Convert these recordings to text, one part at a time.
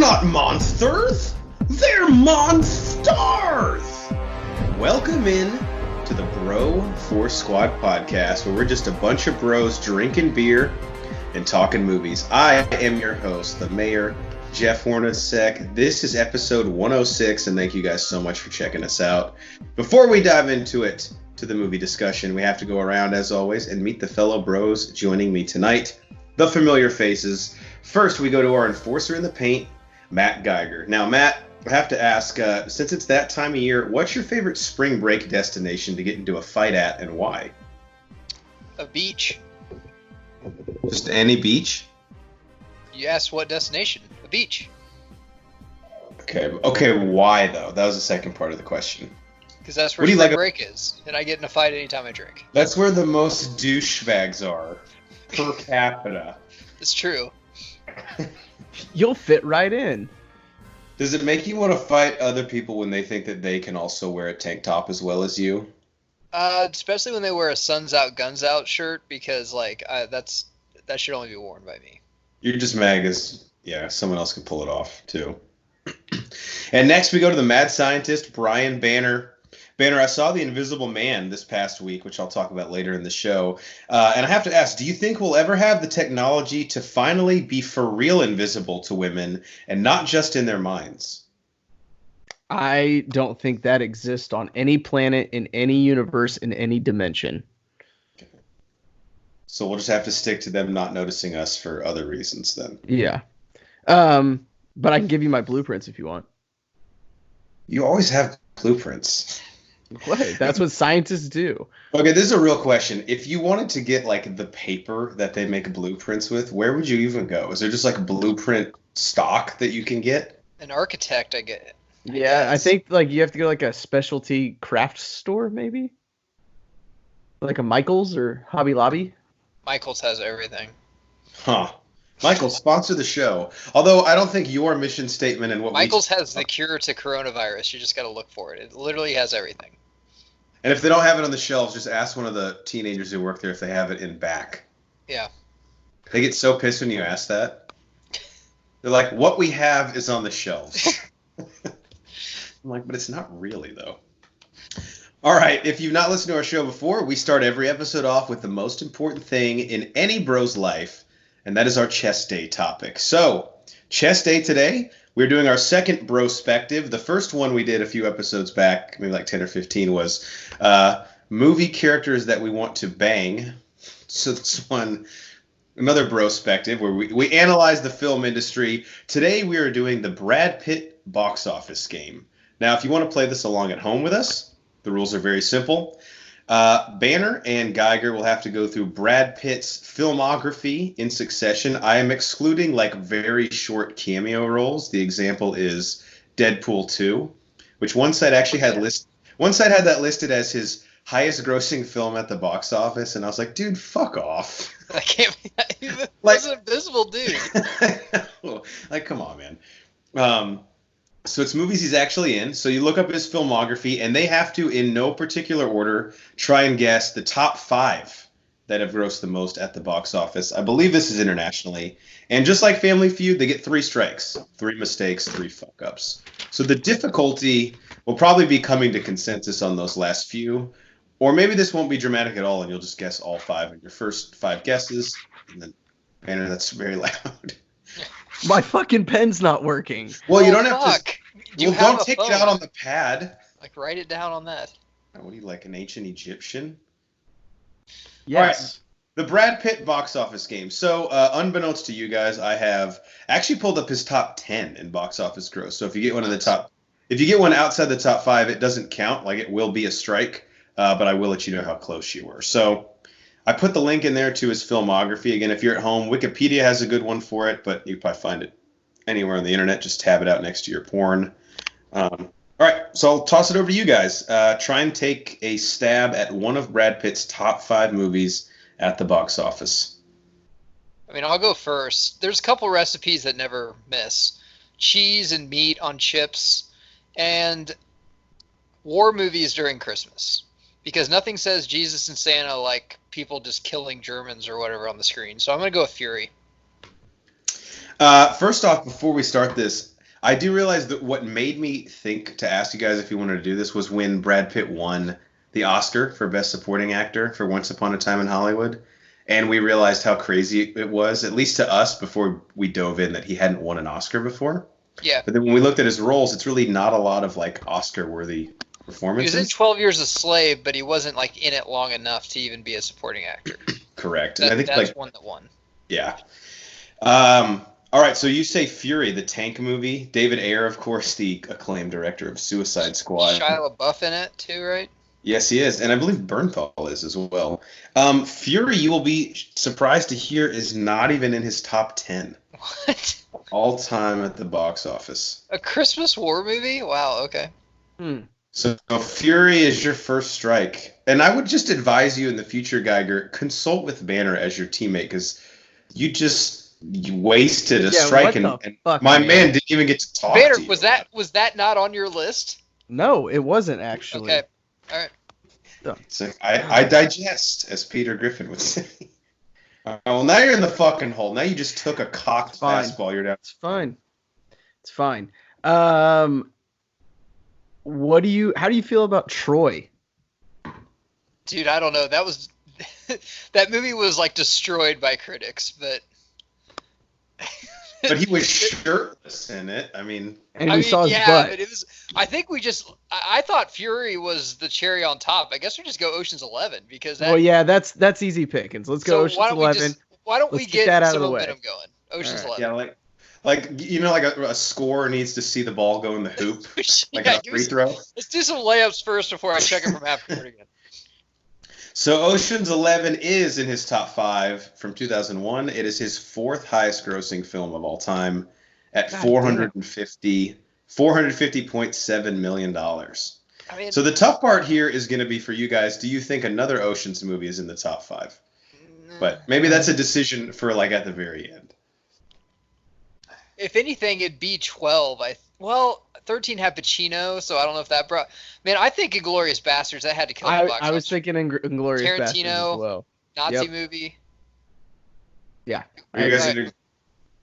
not monsters! They're monsters! Welcome in to the Bro 4 Squad podcast, where we're just a bunch of bros drinking beer and talking movies. I am your host, the mayor, Jeff Hornacek. This is episode 106, and thank you guys so much for checking us out. Before we dive into it, to the movie discussion, we have to go around, as always, and meet the fellow bros joining me tonight. The familiar faces. First, we go to our enforcer in the paint, Matt Geiger. Now, Matt, I have to ask, since it's that time of year, what's your favorite spring break destination to get into a fight at, and why? A beach. Just any beach? You asked what destination? A beach. Okay, why, though? That was the second part of the question. Because that's where spring break is, and I get in a fight anytime I drink. That's where the most douchebags are, per capita. It's true. You'll fit right in. Does it make you want to fight other people when they think that they can also wear a tank top as well as you? Especially when they wear a "Suns Out, Guns Out" shirt, because that should only be worn by me. You're just mad because someone else can pull it off too. And next we go to the mad scientist Brian Banner. Banner, I saw The Invisible Man this past week, which I'll talk about later in the show. And I have to ask, do you think we'll ever have the technology to finally be for real invisible to women and not just in their minds? I don't think that exists on any planet, in any universe, in any dimension. Okay. So we'll just have to stick to them not noticing us for other reasons then. Yeah. But I can give you my blueprints if you want. You always have blueprints. What? That's what scientists do. Okay, this is a real question. If you wanted to get like the paper that they make blueprints with, where would you even go? Is there just like blueprint stock that you can get? An architect, I get it. Yeah, I think like you have to go like a specialty craft store, maybe? Like a Michael's or Hobby Lobby? Michael's has everything. Huh. Michael, sponsor the show. Although I don't think your mission statement and what Michael's has the cure to coronavirus. You just got to look for it. It literally has everything. And if they don't have it on the shelves, just ask one of the teenagers who work there if they have it in back. Yeah. They get so pissed when you ask that. They're like, what we have is on the shelves. I'm like, but it's not really, though. All right, if you've not listened to our show before, we start every episode off with the most important thing in any bro's life, and that is our chest day topic. So, chest day today, we're doing our second brospective. The first one we did a few episodes back, maybe like 10 or 15, was movie characters that we want to bang. So this one, another brospective, where we analyze the film industry. Today we are doing the Brad Pitt box office game. Now, if you want to play this along at home with us, the rules are very simple. Banner and Geiger will have to go through Brad Pitt's filmography in succession. I am excluding like very short cameo roles. The example is Deadpool 2, which one side actually had that listed as his highest grossing film at the box office, and I was like, dude, fuck off. I can't be like an invisible dude. Like, come on, man. So it's movies he's actually in. So you look up his filmography, and they have to, in no particular order, try and guess the top 5 that have grossed the most at the box office. I believe this is internationally. And just like Family Feud, they get 3 strikes, 3 mistakes, 3 fuck-ups. So the difficulty will probably be coming to consensus on those last few. Or maybe this won't be dramatic at all, and you'll just guess all 5 in your first 5 guesses. And then, Banner, that's very loud. My fucking pen's not working. Well, you don't have to. Don't take it out on the pad. Like, write it down on that. What are you, like an ancient Egyptian? Yes. All right. The Brad Pitt box office game. So, unbeknownst to you guys, I have actually pulled up his top 10 in box office gross. So if you get if you get one outside the top 5, it doesn't count. Like, it will be a strike. But I will let you know how close you were. So I put the link in there to his filmography. Again, if you're at home, Wikipedia has a good one for it, but you can probably find it anywhere on the internet. Just tab it out next to your porn. All right, so I'll toss it over to you guys. Try and take a stab at one of Brad Pitt's top 5 movies at the box office. I mean, I'll go first. There's a couple recipes that never miss. Cheese and meat on chips, and war movies during Christmas. Because nothing says Jesus and Santa like people just killing Germans or whatever on the screen. So I'm going to go with Fury. First off, before we start this, I do realize that what made me think to ask you guys if you wanted to do this was when Brad Pitt won the Oscar for Best Supporting Actor for Once Upon a Time in Hollywood. And we realized how crazy it was, at least to us before we dove in, that he hadn't won an Oscar before. Yeah. But then when we looked at his roles, it's really not a lot of like Oscar-worthy performances. He was in 12 Years a Slave, but he wasn't like in it long enough to even be a supporting actor. Correct. And I think that's like one that won. yeah. All right, so you say Fury, the tank movie. David Ayer, of course, the acclaimed director of Suicide Squad. Shia LaBeouf in it too, right? Yes, he is, and I believe Bernthal is as well. Fury, you will be surprised to hear, is not even in his top 10 What? all time at the box office. A Christmas war movie? Wow. Okay. So Fury is your first strike, and I would just advise you in the future, Geiger, consult with Banner as your teammate because you wasted a strike, and my man didn't even get to talk Banner, to you. was that not on your list? No, it wasn't actually. Okay. All right. So I digest, as Peter Griffin would say. Well, now you're in the fucking hole. Now you just took a cocked fastball. You're down. It's fine. It's fine. How do you feel about Troy? Dude, I don't know. That was that movie was like destroyed by critics, but But he was shirtless in it. I mean, and we saw his butt. But it was. I think I thought Fury was the cherry on top. I guess we just go Ocean's 11 because that. Well, yeah, that's easy pickings. Let's go Ocean's 11. Why don't we get that out some of the way? momentum going? Ocean's 11. Yeah, like you know, like a scorer needs to see the ball go in the hoop, like a free throw. Let's do some layups first before I check it from half court again. So Ocean's 11 is in his top 5 from 2001. It is his 4th highest grossing film of all time at $450.7 million. I mean, so the tough part here is going to be for you guys. Do you think another Ocean's movie is in the top 5? But maybe that's a decision for like at the very end. If anything, it'd be 12. 13 had Pacino, so I don't know if that brought. Man, I think Inglourious Bastards that had to kill the box. I was thinking Inglourious Bastards as well. Nazi movie. Yeah.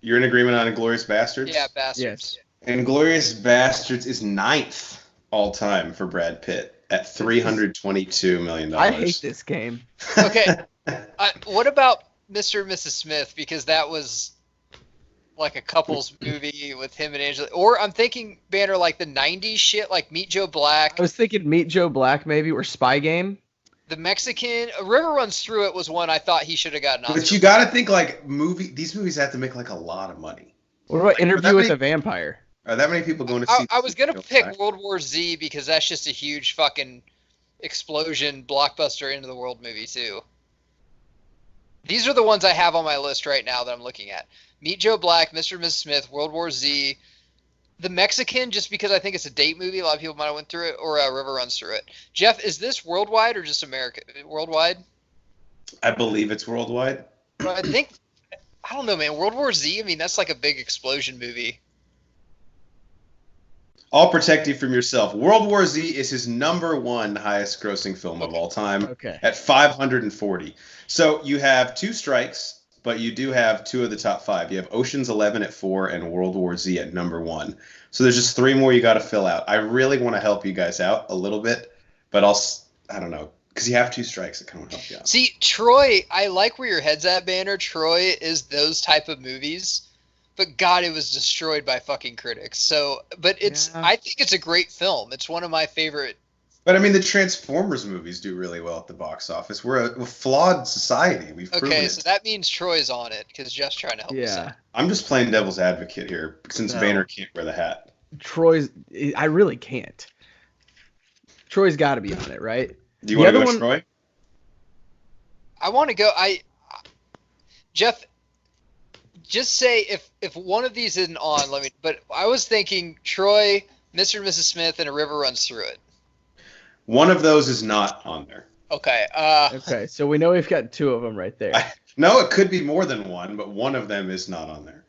You're in agreement on Inglourious Bastards? Yeah, Bastards. Yes. Inglourious Bastards is 9th all time for Brad Pitt at $322 million. I hate this game. Okay. What about Mr. and Mrs. Smith? Because that was like a couples movie with him and Angela. Or I'm thinking, Banner, like the 90s shit, like Meet Joe Black. I was thinking Meet Joe Black maybe, or Spy Game. The Mexican, A River Runs Through It was one I thought he should have gotten Oscar. But you got to think like these movies have to make like a lot of money. What about Interview with a Vampire? Are that many people going to see? I was going to pick World War Z because that's just a huge fucking explosion blockbuster into the world movie too. These are the ones I have on my list right now that I'm looking at. Meet Joe Black, Mr. and Mrs. Smith, World War Z, The Mexican, just because I think it's a date movie. A lot of people might have went through it, or River Runs Through It. Jeff, is this worldwide or just America? Worldwide? I believe it's worldwide. Well, I don't know, man. World War Z, I mean, that's like a big explosion movie. I'll protect you from yourself. World War Z is his number 1 highest grossing film of all time at 540. So you have 2 strikes, but you do have 2 of the top 5. You have Ocean's 11 at 4 and World War Z at number 1. So there's just 3 more you got to fill out. I really want to help you guys out a little bit, but I don't know, because you have 2 strikes that kind of help you out. See, Troy, I like where your head's at, Banner. Troy is those type of movies. But God, it was destroyed by fucking critics. So, but I think it's a great film. It's one of my favorite. But I mean, the Transformers movies do really well at the box office. We're a flawed society. We've proven it. So that means Troy's on it because Jeff's trying to help us out. I'm just playing devil's advocate here since Banner can't wear the hat. I really can't. Troy's got to be on it, right? Do you want to go Troy? I want to go. Jeff. Just say if one of these isn't on, but I was thinking Troy, Mr. and Mrs. Smith, and A River Runs Through It. One of those is not on there. Okay. Okay, so we know we've got 2 of them right there. No, it could be more than one, but one of them is not on there.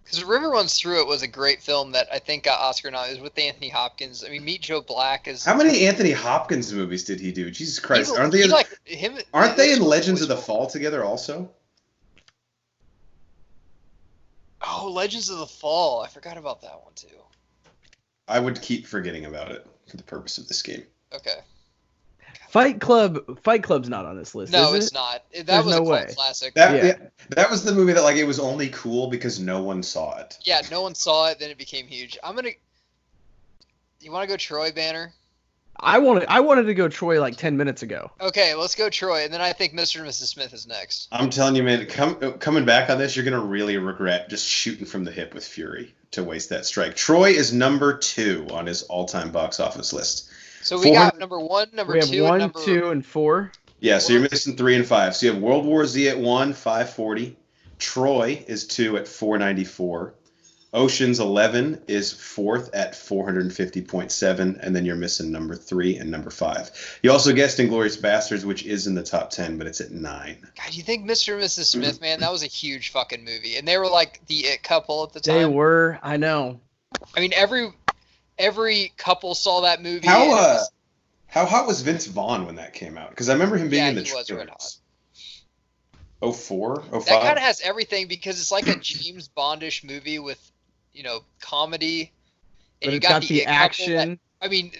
Because A River Runs Through It was a great film that I think got Oscar nominated. It was with Anthony Hopkins. I mean, Meet Joe Black is. How many Anthony Hopkins movies did he do? Jesus Christ! Aren't they in Legends of the Fall together also? Oh Oh, Legends of the Fall. I forgot about that one too. I would keep forgetting about it for the purpose of this game. Okay. Fight Club's not on this list, No, is it? it's not. That There's was no a cult way. classic. That was the movie that like it was only cool because no one saw it. Yeah, no one saw it, then it became huge. You want to go Troy, Banner? I wanted to go Troy like 10 minutes ago. Okay, let's go Troy, and then I think Mr. and Mrs. Smith is next. I'm telling you, man, coming back on this, you're gonna really regret just shooting from the hip with Fury to waste that strike. Troy is number 2 on his all-time box office list. So we got number 1, number 2, we have 1, and 2, and 4. Yeah, so you're missing 3 and 5. So you have World War Z at 1, 540. Troy is 2 at 494. Ocean's 11 is 4th at 450.7, and then you're missing number 3 and number 5. You also guessed Inglourious Basterds, which is in the top 10, but it's at 9. God, you think Mr. and Mrs. Smith, man, that was a huge fucking movie, and they were like the it couple at the time. They were, I know. I mean, every couple saw that movie. How hot was Vince Vaughn when that came out? Because I remember him being in the he was red hot. 04, 05? That kind of has everything because it's like a James Bondish movie with, comedy. And But you it's got the it couple action. I mean,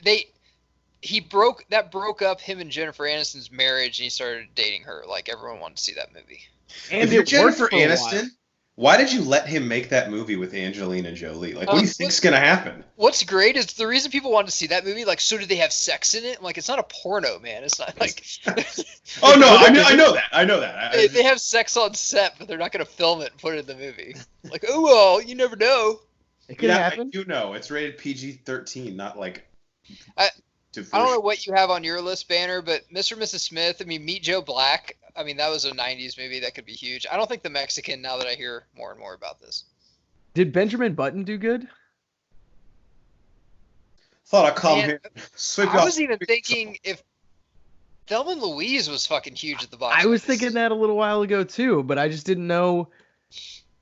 broke up him and Jennifer Aniston's marriage, and he started dating her. Like everyone wanted to see that movie. And if you're it Jennifer worked for a while. Aniston, why did you let him make that movie with Angelina Jolie? Like, what do you think's gonna happen? What's great is the reason people wanted to see that movie. Like, so did they have sex in it? I'm like, it's not a porno, man. It's not like. Oh no, I know that. They have sex on set, but they're not going to film it and put it in the movie. Like, oh well, you never know. It could happen. You know, it's rated PG-13, not like. I don't know what you have on your list, Banner, but Mr. and Mrs. Smith. I mean, Meet Joe Black. I mean, that was a '90s movie that could be huge. I don't think the Mexican. Now that I hear more and more about this, Did Benjamin Button do good? Thought I'd come here. I was even thinking if Thelma and Louise was fucking huge at the box. I was thinking that a little while ago too, but I just didn't know.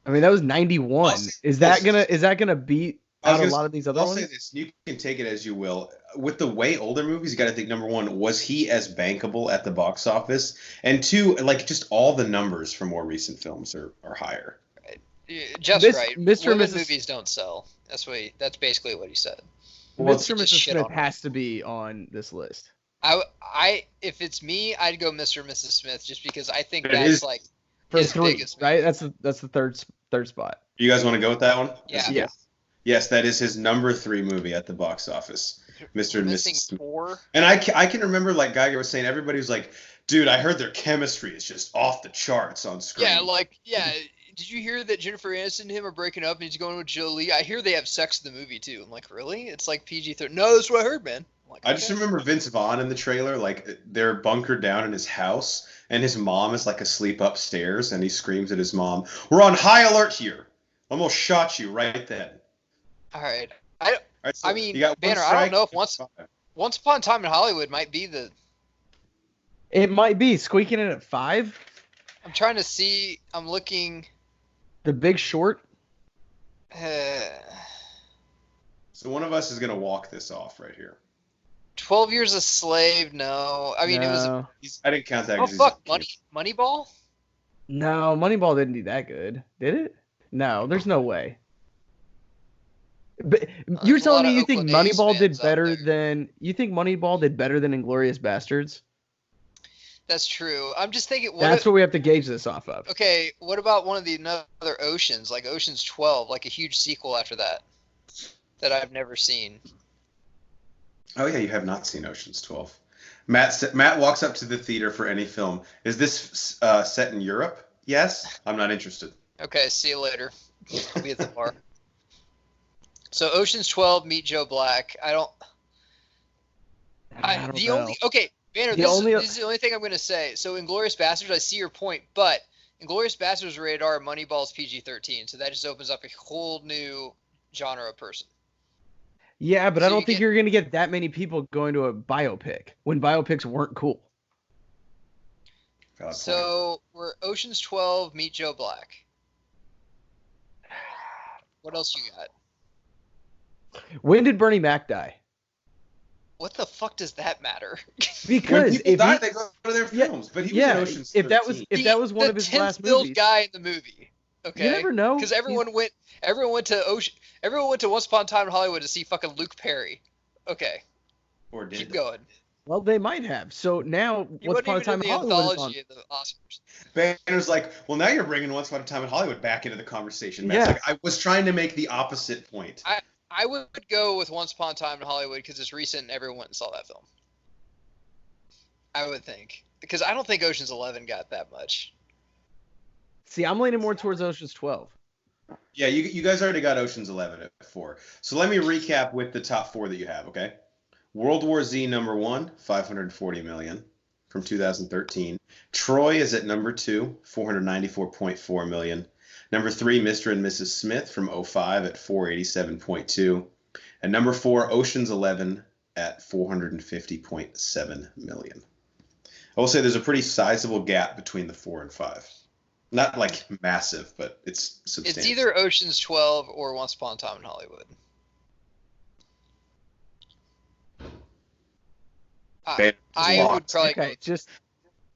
I mean, that was 91. Is that gonna beat out a lot of these other ones? I'll say this: you can take it as you will. With the way older movies, you got to think number 1, was he as bankable at the box office? And 2, like just all the numbers for more recent films are higher. Just right. Mr. and Women Mrs. movies don't sell. That's basically what he said. Well, Mr. and Mrs. Smith has to be on this list. If it's me, I'd go Mr. and Mrs. Smith just because I think It that's is like For his 3, biggest right? That's the third spot. You guys want to go with that one? Yeah. Yes, that is his number 3 movie at the box office, Mr. and Missing Mrs. Smith. 4. And I can remember, like Geiger was saying, everybody was like, dude, I heard their chemistry is just off the charts on screen. Yeah. Did you hear that Jennifer Aniston and him are breaking up and he's going with Jolie? I hear they have sex in the movie too. I'm like, really? It's like PG-13. No, that's what I heard, man. Like, I just remember Vince Vaughn in the trailer, like they're bunkered down in his house, and his mom is like asleep upstairs, and he screams at his mom, "We're on high alert here. Almost shot you right then." All right. So I mean, you got Banner, I don't know if Once Upon a Time in Hollywood might be the. It might be squeaking in at 5. I'm trying to see. I'm looking. The Big Short. So one of us is gonna walk this off right here. 12 Years a Slave. No, I mean it was. I didn't count that. Oh fuck, Moneyball. No, Moneyball didn't do that good, did it? No, there's no way. But you're telling me you think Moneyball did better than Inglourious Basterds? That's true. I'm just thinking. That's what we have to gauge this off of. Okay, what about one of the other Oceans, like Ocean's 12, like a huge sequel after that I've never seen? Oh yeah, you have not seen Ocean's 12. Matt walks up to the theater for any film. Is this set in Europe? Yes. I'm not interested. Okay, see you later. I'll be at the bar. So Ocean's 12, Meet Joe Black. I don't know. Okay, Banner, this is the only thing I'm going to say. So Inglourious Basterds, I see your point, but Inglourious Basterds rated R, Moneyball's PG-13, so that just opens up a whole new genre of person. Yeah, but I don't think you're going to get that many people going to a biopic when biopics weren't cool. So we're Ocean's 12, Meet Joe Black. What else you got? When did Bernie Mac die? What the fuck does that matter? Because when people die, they go to their films. But he was in Ocean's 13. If that was one of his last movies. The guy in the movie. Okay. You never know. Because everyone went to Once Upon a Time in Hollywood to see fucking Luke Perry. Okay. Or did Keep they? going. Well, they might have. So now, He Once wasn't Upon a even Time in in the Hollywood is on. anthology of the Oscars. Banner's like, well, now you're bringing Once Upon a Time in Hollywood back into the conversation. Matt's Yeah. like, I was trying to make the opposite point. I would go with Once Upon a Time in Hollywood because it's recent and everyone went and saw that film. I would think. Because I don't think Ocean's 11 got that much. See, I'm leaning more towards Ocean's 12. Yeah, you guys already got Ocean's 11 at 4. So let me recap with the top 4 that you have, okay? World War Z number 1, 540 million from 2013. Troy is at number 2, 494.4 million. Number 3, Mr. and Mrs. Smith from 05 at 487.2. And number 4, Ocean's 11 at 450.7 million. I will say there's a pretty sizable gap between the 4 and 5. Not like massive, but it's substantial. It's either Ocean's 12 or Once Upon a Time in Hollywood. I would probably Okay, just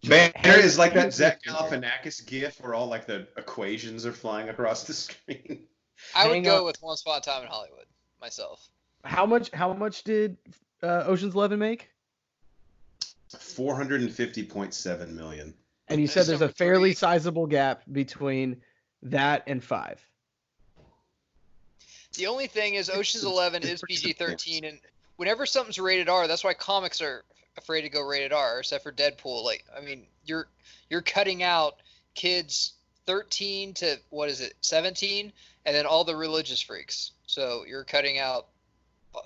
Banner is like that Zach Galifianakis gif where all like the equations are flying across the screen. I would go with Once Upon a Time in Hollywood myself. How much did Ocean's 11 make? 450.7 million. And you said there's a number fairly 3. sizable gap between that and 5. The only thing is Ocean's 11 is PG-13, and whenever something's rated R, that's why comics are afraid to go rated R, except for Deadpool. Like, I mean, you're cutting out kids 13 to 17, and then all the religious freaks. So you're cutting out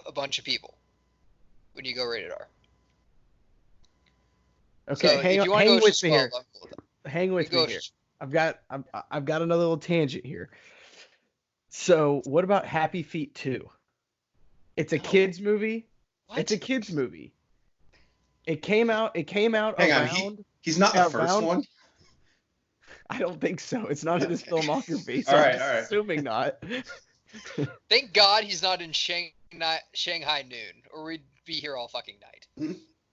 a bunch of people when you go rated R. Okay, So hang with me here. Hang with me here. I've got another little tangent here. So, what about Happy Feet 2? It's a kids movie. What? It's a kids movie. It came out Hang around. on, he's not the first one. I don't think so. It's not in his filmography. So All I'm right. assuming not. Thank God he's not in Shanghai Noon, or we'd be here all fucking night.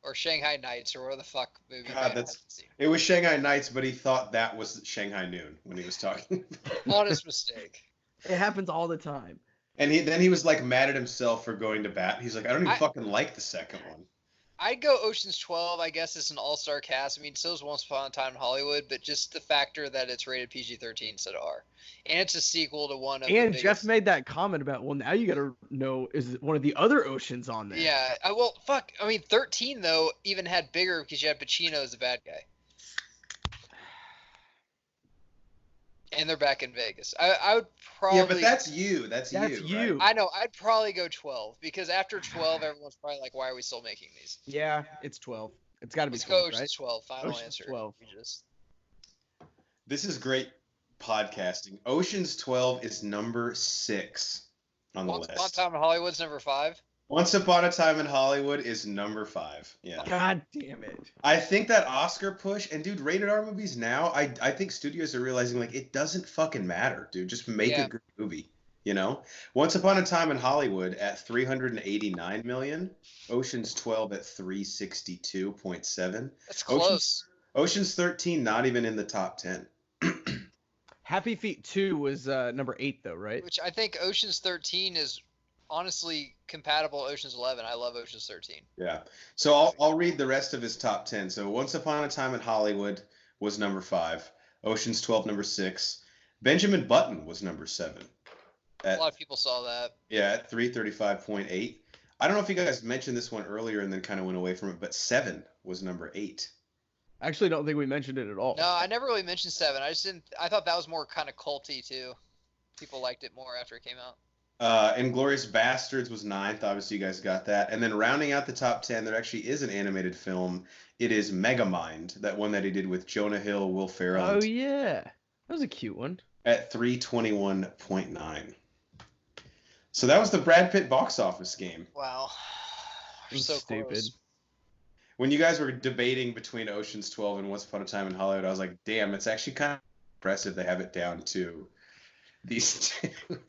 Or Shanghai Nights, or whatever the fuck movie. God, it was Shanghai Nights, but he thought that was Shanghai Noon when he was talking. Honest mistake. It happens all the time. And then he was like mad at himself for going to bat. He's like, I don't even fucking like the second one. I'd go Ocean's 12. I guess it's an all-star cast. I mean, so is Once Upon a Time in Hollywood, but just the factor that it's rated PG-13 instead of R, and it's a sequel to one of. And the Jeff made that comment about, well, now you got to know, is one of the other Oceans on there? Yeah. Well, fuck. I mean, 13 though even had bigger because you had Pacino as the bad guy. And they're back in Vegas. I would probably. Yeah, but that's you. That's you. Right? I know. I'd probably go 12 because after 12, everyone's probably like, "Why are we still making these?" Yeah, it's 12. It's got to be 12. Let's go 12. Final Ocean's answer. 12. This is great podcasting. Ocean's 12 is number 6 on the list. Once Upon a Time in Hollywood's number 5. Once Upon a Time in Hollywood is number 5. Yeah. God damn it. I think that Oscar push, and dude, rated R movies now, I think studios are realizing like it doesn't fucking matter, dude. Just make a good movie, you know? Once Upon a Time in Hollywood at 389 million, Ocean's 12 at 362.7. That's close. Ocean's 13 not even in the top 10. Happy Feet 2 was number 8 though, right? Which I think Ocean's 13 is honestly compatible to Ocean's 11. I love Ocean's 13. Yeah. So I'll read the rest of his top 10. So Once Upon a Time in Hollywood was number 5. Ocean's 12 number 6. Benjamin Button was number 7. A lot of people saw that. Yeah, at 335.8. I don't know if you guys mentioned this one earlier and then kind of went away from it, but 7 was number 8. I actually don't think we mentioned it at all. No, I never really mentioned 7. I thought that was more kind of culty too. People liked it more after it came out. Inglourious Bastards was 9th. Obviously, you guys got that. And then rounding out the top 10, there actually is an animated film. It is Megamind, that one that he did with Jonah Hill, Will Ferrell. Oh, yeah. That was a cute one. At 321.9. So that was the Brad Pitt box office game. Wow. So stupid. Close. When you guys were debating between Ocean's 12 and Once Upon a Time in Hollywood, I was like, damn, it's actually kind of impressive they have it down to these two.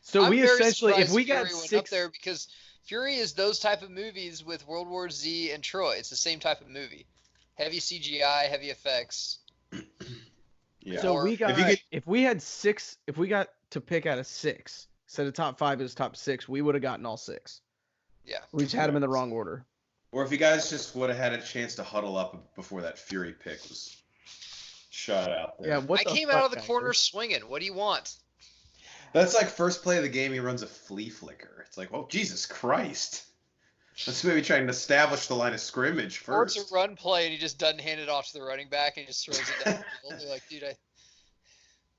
So we essentially, if we got Fury 6 went up there because Fury is those type of movies with World War Z and Troy. It's the same type of movie. Heavy CGI, heavy effects. Yeah. So we got if we got to pick out of 6, so the top 5 is top 6, we would have gotten all 6. Yeah. We just had them in the wrong order. Or if you guys just would have had a chance to huddle up before that Fury pick was shot out there. Yeah, I came out of the corner swinging. What do you want? That's like first play of the game, he runs a flea flicker. It's like, oh, Jesus Christ. Let's maybe try and establish the line of scrimmage first. Or it's a run play and he just doesn't hand it off to the running back and he just throws it down the field. They're like, dude,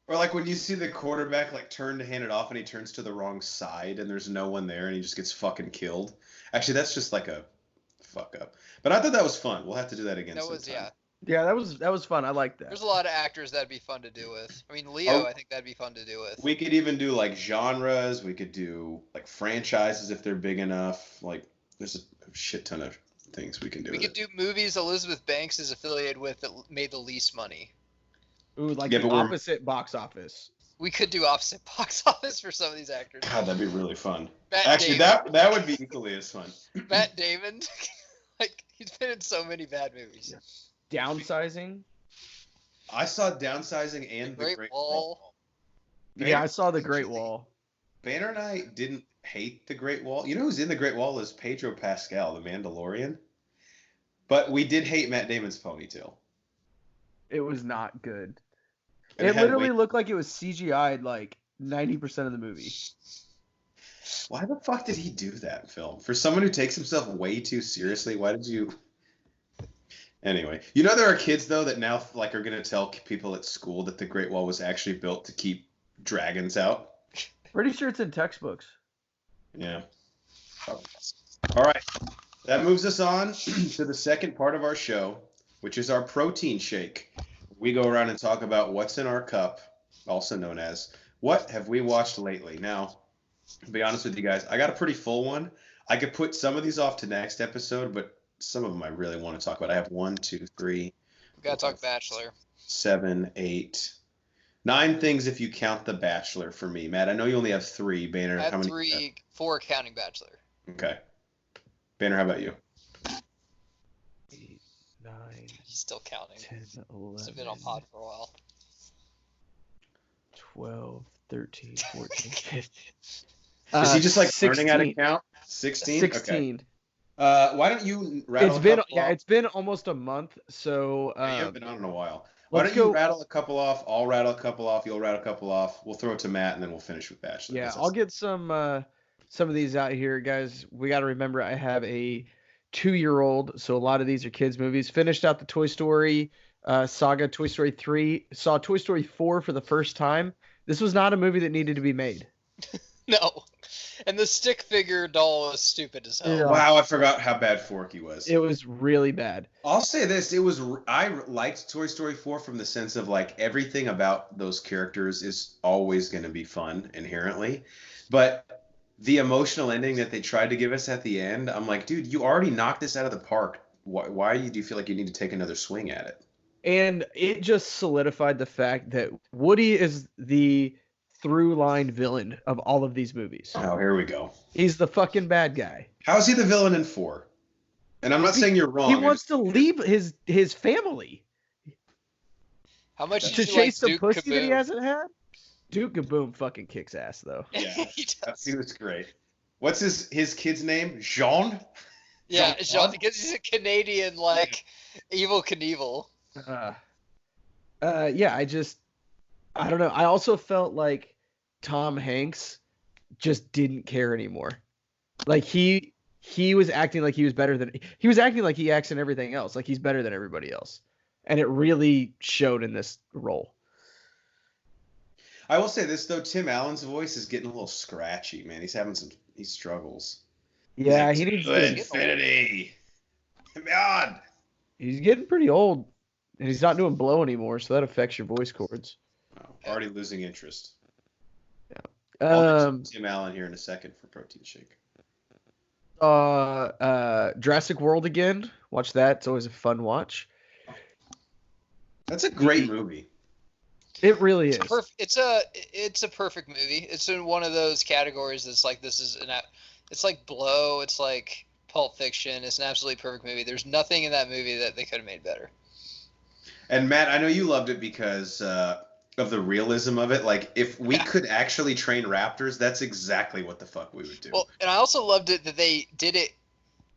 Or like when you see the quarterback like turn to hand it off and he turns to the wrong side and there's no one there and he just gets fucking killed. Actually, that's just like a fuck up. But I thought that was fun. We'll have to do that again. That was sometime. Yeah, that was fun. I like that. There's a lot of actors that'd be fun to do with. I mean, Leo, I think that'd be fun to do with. We could even do like genres. We could do like franchises if they're big enough. Like there's a shit ton of things we can do. We could do movies Elizabeth Banks is affiliated with that made the least money. Ooh, like the opposite box office. We could do opposite box office for some of these actors. God, that'd be really fun. Actually, that would be equally as fun. Matt Damon, like he's been in so many bad movies. Downsizing. I saw Downsizing and The Great Wall. Yeah, I saw The Great Wall. Banner and I didn't hate The Great Wall. You know who's in The Great Wall is Pedro Pascal, the Mandalorian. But we did hate Matt Damon's ponytail. It was not good. It literally looked like it was CGI'd like 90% of the movie. Why the fuck did he do that film? For someone who takes himself way too seriously, why did you... Anyway, you know there are kids though that now like are gonna tell people at school that the Great Wall was actually built to keep dragons out. Pretty sure it's in textbooks. Yeah. All right, that moves us on to the second part of our show, which is our protein shake. We go around and talk about what's in our cup, also known as what have we watched lately. Now, to be honest with you guys, I got a pretty full one. I could put some of these off to next episode, but some of them I really want to talk about. I have 1, 2, 3. We gotta talk Bachelor. 7, 8, 9 things if you count The Bachelor for me. Matt, I know you only have 3. Banner, I how many? 3, 4 counting Bachelor. Okay. Banner, how about you? 8, 9. He's still counting. 10, 11. He's been on pod for a while. 12, 13, 14, 15. Is he just like 16. learning how to count? 16? 16. Okay. Why don't you rattle It's been almost a month, so you haven't been on in a while. Why don't you rattle a couple off? I'll rattle a couple off. You'll rattle a couple off. We'll throw it to Matt, and then we'll finish with Bachelor. Yeah, I'll get some of these out here, guys. We got to remember I have a 2-year-old, so a lot of these are kids' movies. Finished out the Toy Story saga, Toy Story 3. Saw Toy Story 4 for the first time. This was not a movie that needed to be made. No. And the stick figure doll is stupid as hell. Yeah. Wow, I forgot how bad Forky was. It was really bad. I'll say this: I liked Toy Story 4 from the sense of like everything about those characters is always going to be fun inherently, but the emotional ending that they tried to give us at the end, I'm like, dude, you already knocked this out of the park. Why do you feel like you need to take another swing at it? And it just solidified the fact that Woody is the through line villain of all of these movies. Oh, here we go. He's the fucking bad guy. How is he the villain in 4? And I'm not saying you're wrong. He wants to leave his family. How much to chase the pussy Kaboom that he hasn't had? Duke Kaboom fucking kicks ass though. Yeah, he was great. What's his kid's name? Jean? Yeah, Jean, because he's a Canadian like Evil Knievel. Yeah, I don't know. I also felt like Tom Hanks just didn't care anymore. Like he was acting like he was better than he was acting like he acts in everything else. Like he's better than everybody else. And it really showed in this role. I will say this though, Tim Allen's voice is getting a little scratchy, man. He struggles. Yeah, he needs infinity. Beyond. He's getting pretty old. And he's not doing blow anymore, so that affects your voice cords. Oh, already losing interest. Yeah. I'll Tim Allen here in a second for Protein Shake. Jurassic World again. Watch that. It's always a fun watch. That's a great movie. It really is. It's a perfect movie. It's in one of those categories that's like it's like Blow. It's like Pulp Fiction. It's an absolutely perfect movie. There's nothing in that movie that they could have made better. And Matt, I know you loved it because of the realism of it. Like, if we could actually train raptors, that's exactly what the fuck we would do. Well, and I also loved it that they did it.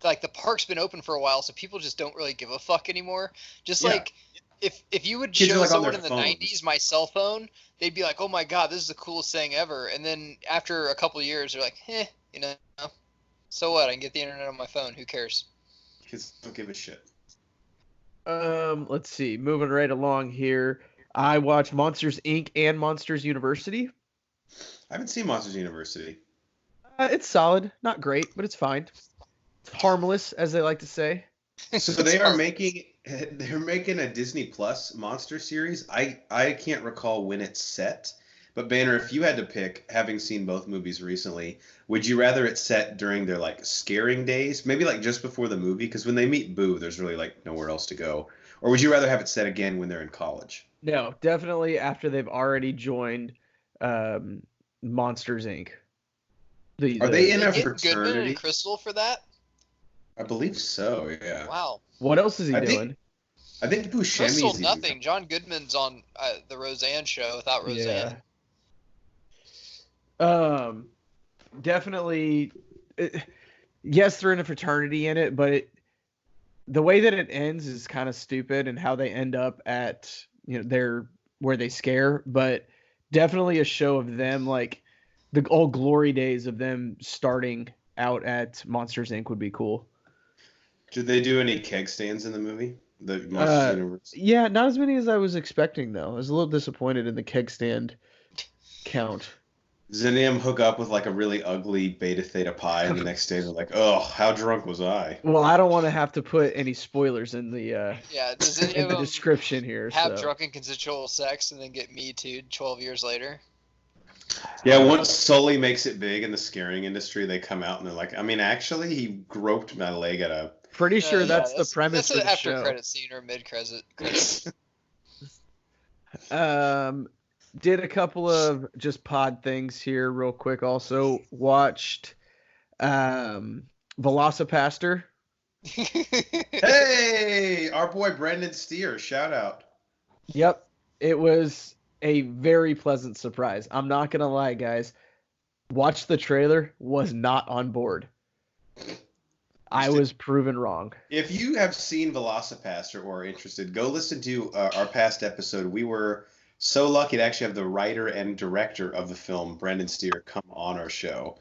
Like the park's been open for a while, so people just don't really give a fuck anymore. Just like if you would Kids are, show like, on someone their in the phones. 90s my cell phone, they'd be like, "Oh my god, this is the coolest thing ever." And then after a couple of years, they're like, you know, so what? I can get the internet on my phone. Who cares? Kids don't give a shit. Let's see. Moving right along here. I watched Monsters Inc. and Monsters University. I haven't seen Monsters University. It's solid, not great, but it's fine. It's harmless, as they like to say. So they're making a Disney Plus monster series. I can't recall when it's set, but Banner, if you had to pick, having seen both movies recently, would you rather it set during their like scaring days, maybe like just before the movie, because when they meet Boo, there's really like nowhere else to go, or would you rather have it set again when they're in college? No, definitely after they've already joined Monsters Inc. Are they in They a get Goodman fraternity? and Crystal for that? I believe so. Yeah. Wow. What else is he doing? I think Buscemi's Crystal, even nothing. John Goodman's on the Roseanne show without Roseanne. Yeah. Definitely. Yes, they're in a fraternity in it, but the way that it ends is kind of stupid, and how they end up at where they scare. But definitely a show of them, like the old glory days of them starting out at Monsters Inc. would be cool. Did they do any keg stands in the movie? The Monsters University? Yeah, not as many as I was expecting, though. I was a little disappointed in the keg stand count. Does any of them hook up with like a really ugly beta theta pie, and the next day they're like, "Oh, how drunk was I?" Well, I don't want to have to put any spoilers in the Does any in of the them description here. have So. drunken consensual sex and then get Me Too'd 12 years later? Yeah, once Sully makes it big in the scaring industry, they come out and they're like, "I mean, actually, he groped my leg at a." Pretty sure that's the premise that's of an the after show. credit scene or mid credit. Did a couple of just pod things here real quick. Also watched Velocipaster. Hey, our boy Brendan Steer, shout out. Yep, it was a very pleasant surprise. I'm not gonna lie, guys. Watched the trailer, was not on board. I was proven wrong. If you have seen Velocipaster or are interested, go listen to our past episode. We were so lucky to actually have the writer and director of the film, Brendan Steer, come on our show.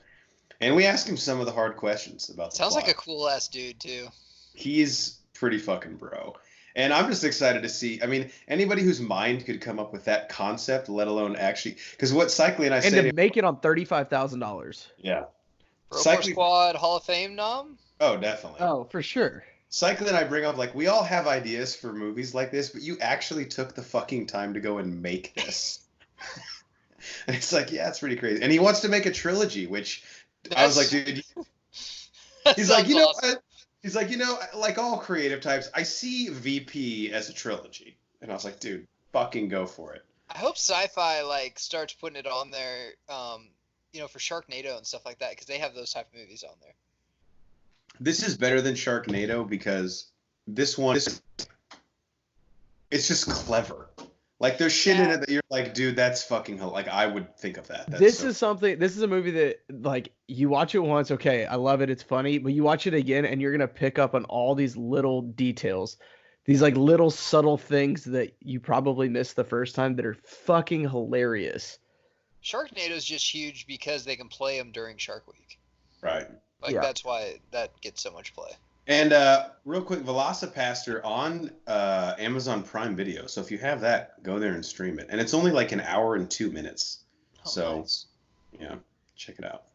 And we asked him some of the hard questions about the Sounds plot. like a cool ass dude too. He's pretty fucking bro. And I'm just excited to see. I mean, anybody whose mind could come up with that concept, let alone actually, because what Cycly and I And said, to make it on $35,000. yeah, Roper Squad Hall of Fame nom? Oh, definitely. Oh, for sure. Cyclin and I bring up, like, we all have ideas for movies like this, but you actually took the fucking time to go and make this. And it's like, yeah, it's pretty crazy. And he wants to make a trilogy, which I was like, dude. He's like, awesome. He's like, like all creative types, I see VP as a trilogy. And I was like, dude, fucking go for it. I hope Sci-Fi like starts putting it on there, for Sharknado and stuff like that, because they have those type of movies on there. This is better than Sharknado because this one it's just clever. Like there's shit in it that you're like, dude, that's fucking hell. Like I would think of that. This is a movie that like you watch it once, okay, I love it, it's funny, but you watch it again and you're gonna pick up on all these little details, these like little subtle things that you probably missed the first time that are fucking hilarious. Sharknado's just huge because they can play them during Shark Week. Right. That's why that gets so much play. And real quick, Velocipaster on Amazon Prime Video. So if you have that, go there and stream it. And it's only like an hour and 2 minutes. Nice. Yeah, check it out.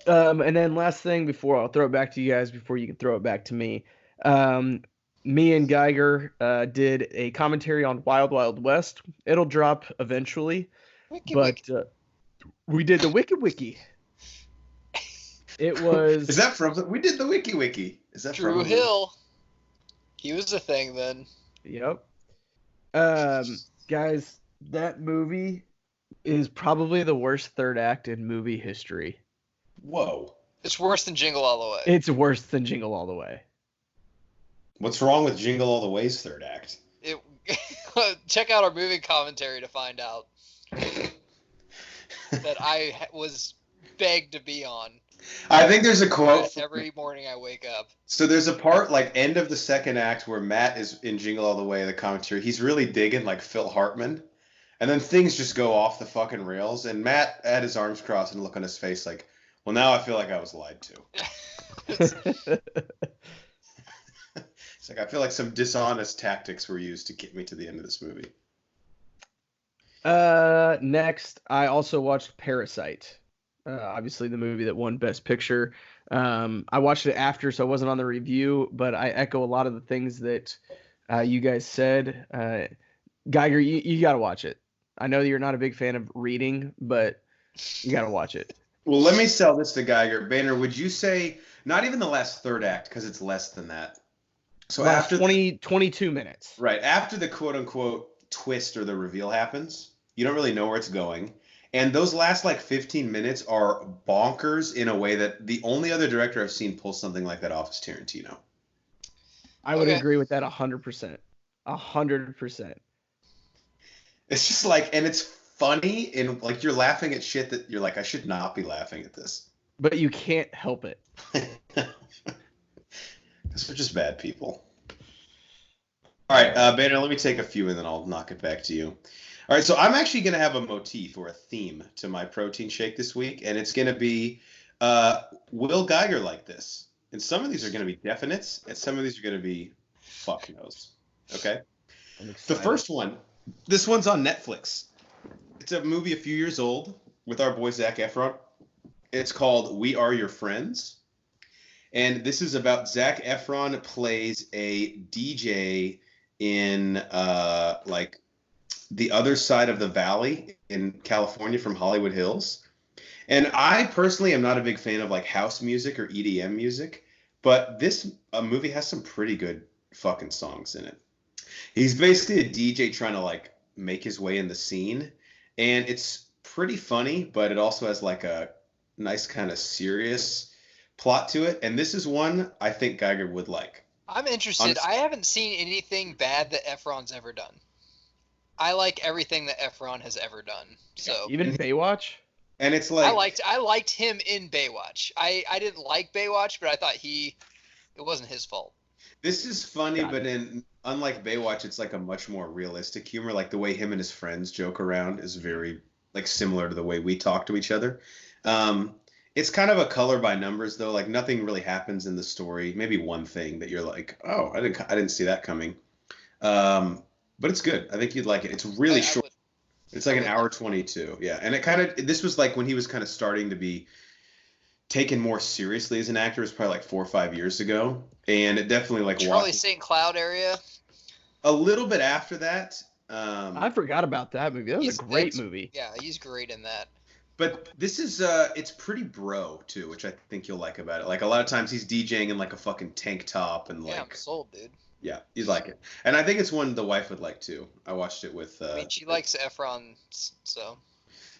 And then last thing before I'll throw it back to you guys, before you can throw it back to me. Me and Geiger did a commentary on Wild Wild West. It'll drop eventually. We did the Wiki. It was. Is that from? We did the Wiki. Is that Drew Hill? He was a thing then. Yep. Guys, that movie is probably the worst third act in movie history. Whoa. It's worse than Jingle All the Way. It's worse than Jingle All the Way. What's wrong with Jingle All the Way's third act? Check out our movie commentary to find out that I was begged to be on. I think there's a quote every morning I wake up. So there's a part like end of the second act where Matt is in Jingle All the Way, the commentary. He's really digging like Phil Hartman, and then things just go off the fucking rails. And Matt had his arms crossed and look on his face like, "Well, now I feel like I was lied to." It's like I feel like some dishonest tactics were used to get me to the end of this movie. Next, I also watched Parasite. Obviously, the movie that won Best Picture. I watched it after, so I wasn't on the review, but I echo a lot of the things that you guys said. Geiger, you got to watch it. I know that you're not a big fan of reading, but you got to watch it. Well, let me sell this to Geiger. Banner, would you say not even the last third act, because it's less than that? So last after 22 minutes. Right. After the quote-unquote twist or the reveal happens, you don't really know where it's going. And those last like 15 minutes are bonkers in a way that the only other director I've seen pull something like that off is Tarantino. I would agree with that 100%. 100%. It's just like, and it's funny, and like you're laughing at shit that you're like, I should not be laughing at this. But you can't help it. Because we're just bad people. All right, Banner, let me take a few and then I'll knock it back to you. All right, so I'm actually going to have a motif or a theme to my protein shake this week, and it's going to be, will Geiger like this? And some of these are going to be definites, and some of these are going to be fuck knows. Okay? The first one, this one's on Netflix. It's a movie a few years old with our boy Zac Efron. It's called We Are Your Friends. And this is about Zac Efron plays a DJ in like the other side of the valley in California from Hollywood Hills. And I personally am not a big fan of like house music or EDM music, but this movie has some pretty good fucking songs in it. He's basically a DJ trying to like make his way in the scene, and it's pretty funny, but it also has like a nice kind of serious plot to it. And this is one I think Geiger would like. I'm interested. I haven't seen anything bad that Efron's ever done. I like everything that Efron has ever done. So even Baywatch? And it's like I liked him in Baywatch. I didn't like Baywatch, but I thought it wasn't his fault. This is funny, but unlike Baywatch, it's like a much more realistic humor. Like the way him and his friends joke around is very like similar to the way we talk to each other. It's kind of a color by numbers though. Like nothing really happens in the story. Maybe one thing that you're like, oh, I didn't see that coming. But it's good. I think you'd like it. It's really short. It's like an hour 22. Yeah. And this was like when he was kind of starting to be taken more seriously as an actor. It was probably like 4 or 5 years ago. And it definitely like Charlie St. Cloud area. A little bit after that. I forgot about that movie. That was a great movie. Yeah, he's great in that. But this is it's pretty bro too, which I think you'll like about it. Like a lot of times he's DJing in like a fucking tank top and like. Yeah, I'm sold, dude. Yeah, you'd like it. And I think it's one the wife would like too. I watched it with... I mean, she likes Efron, so...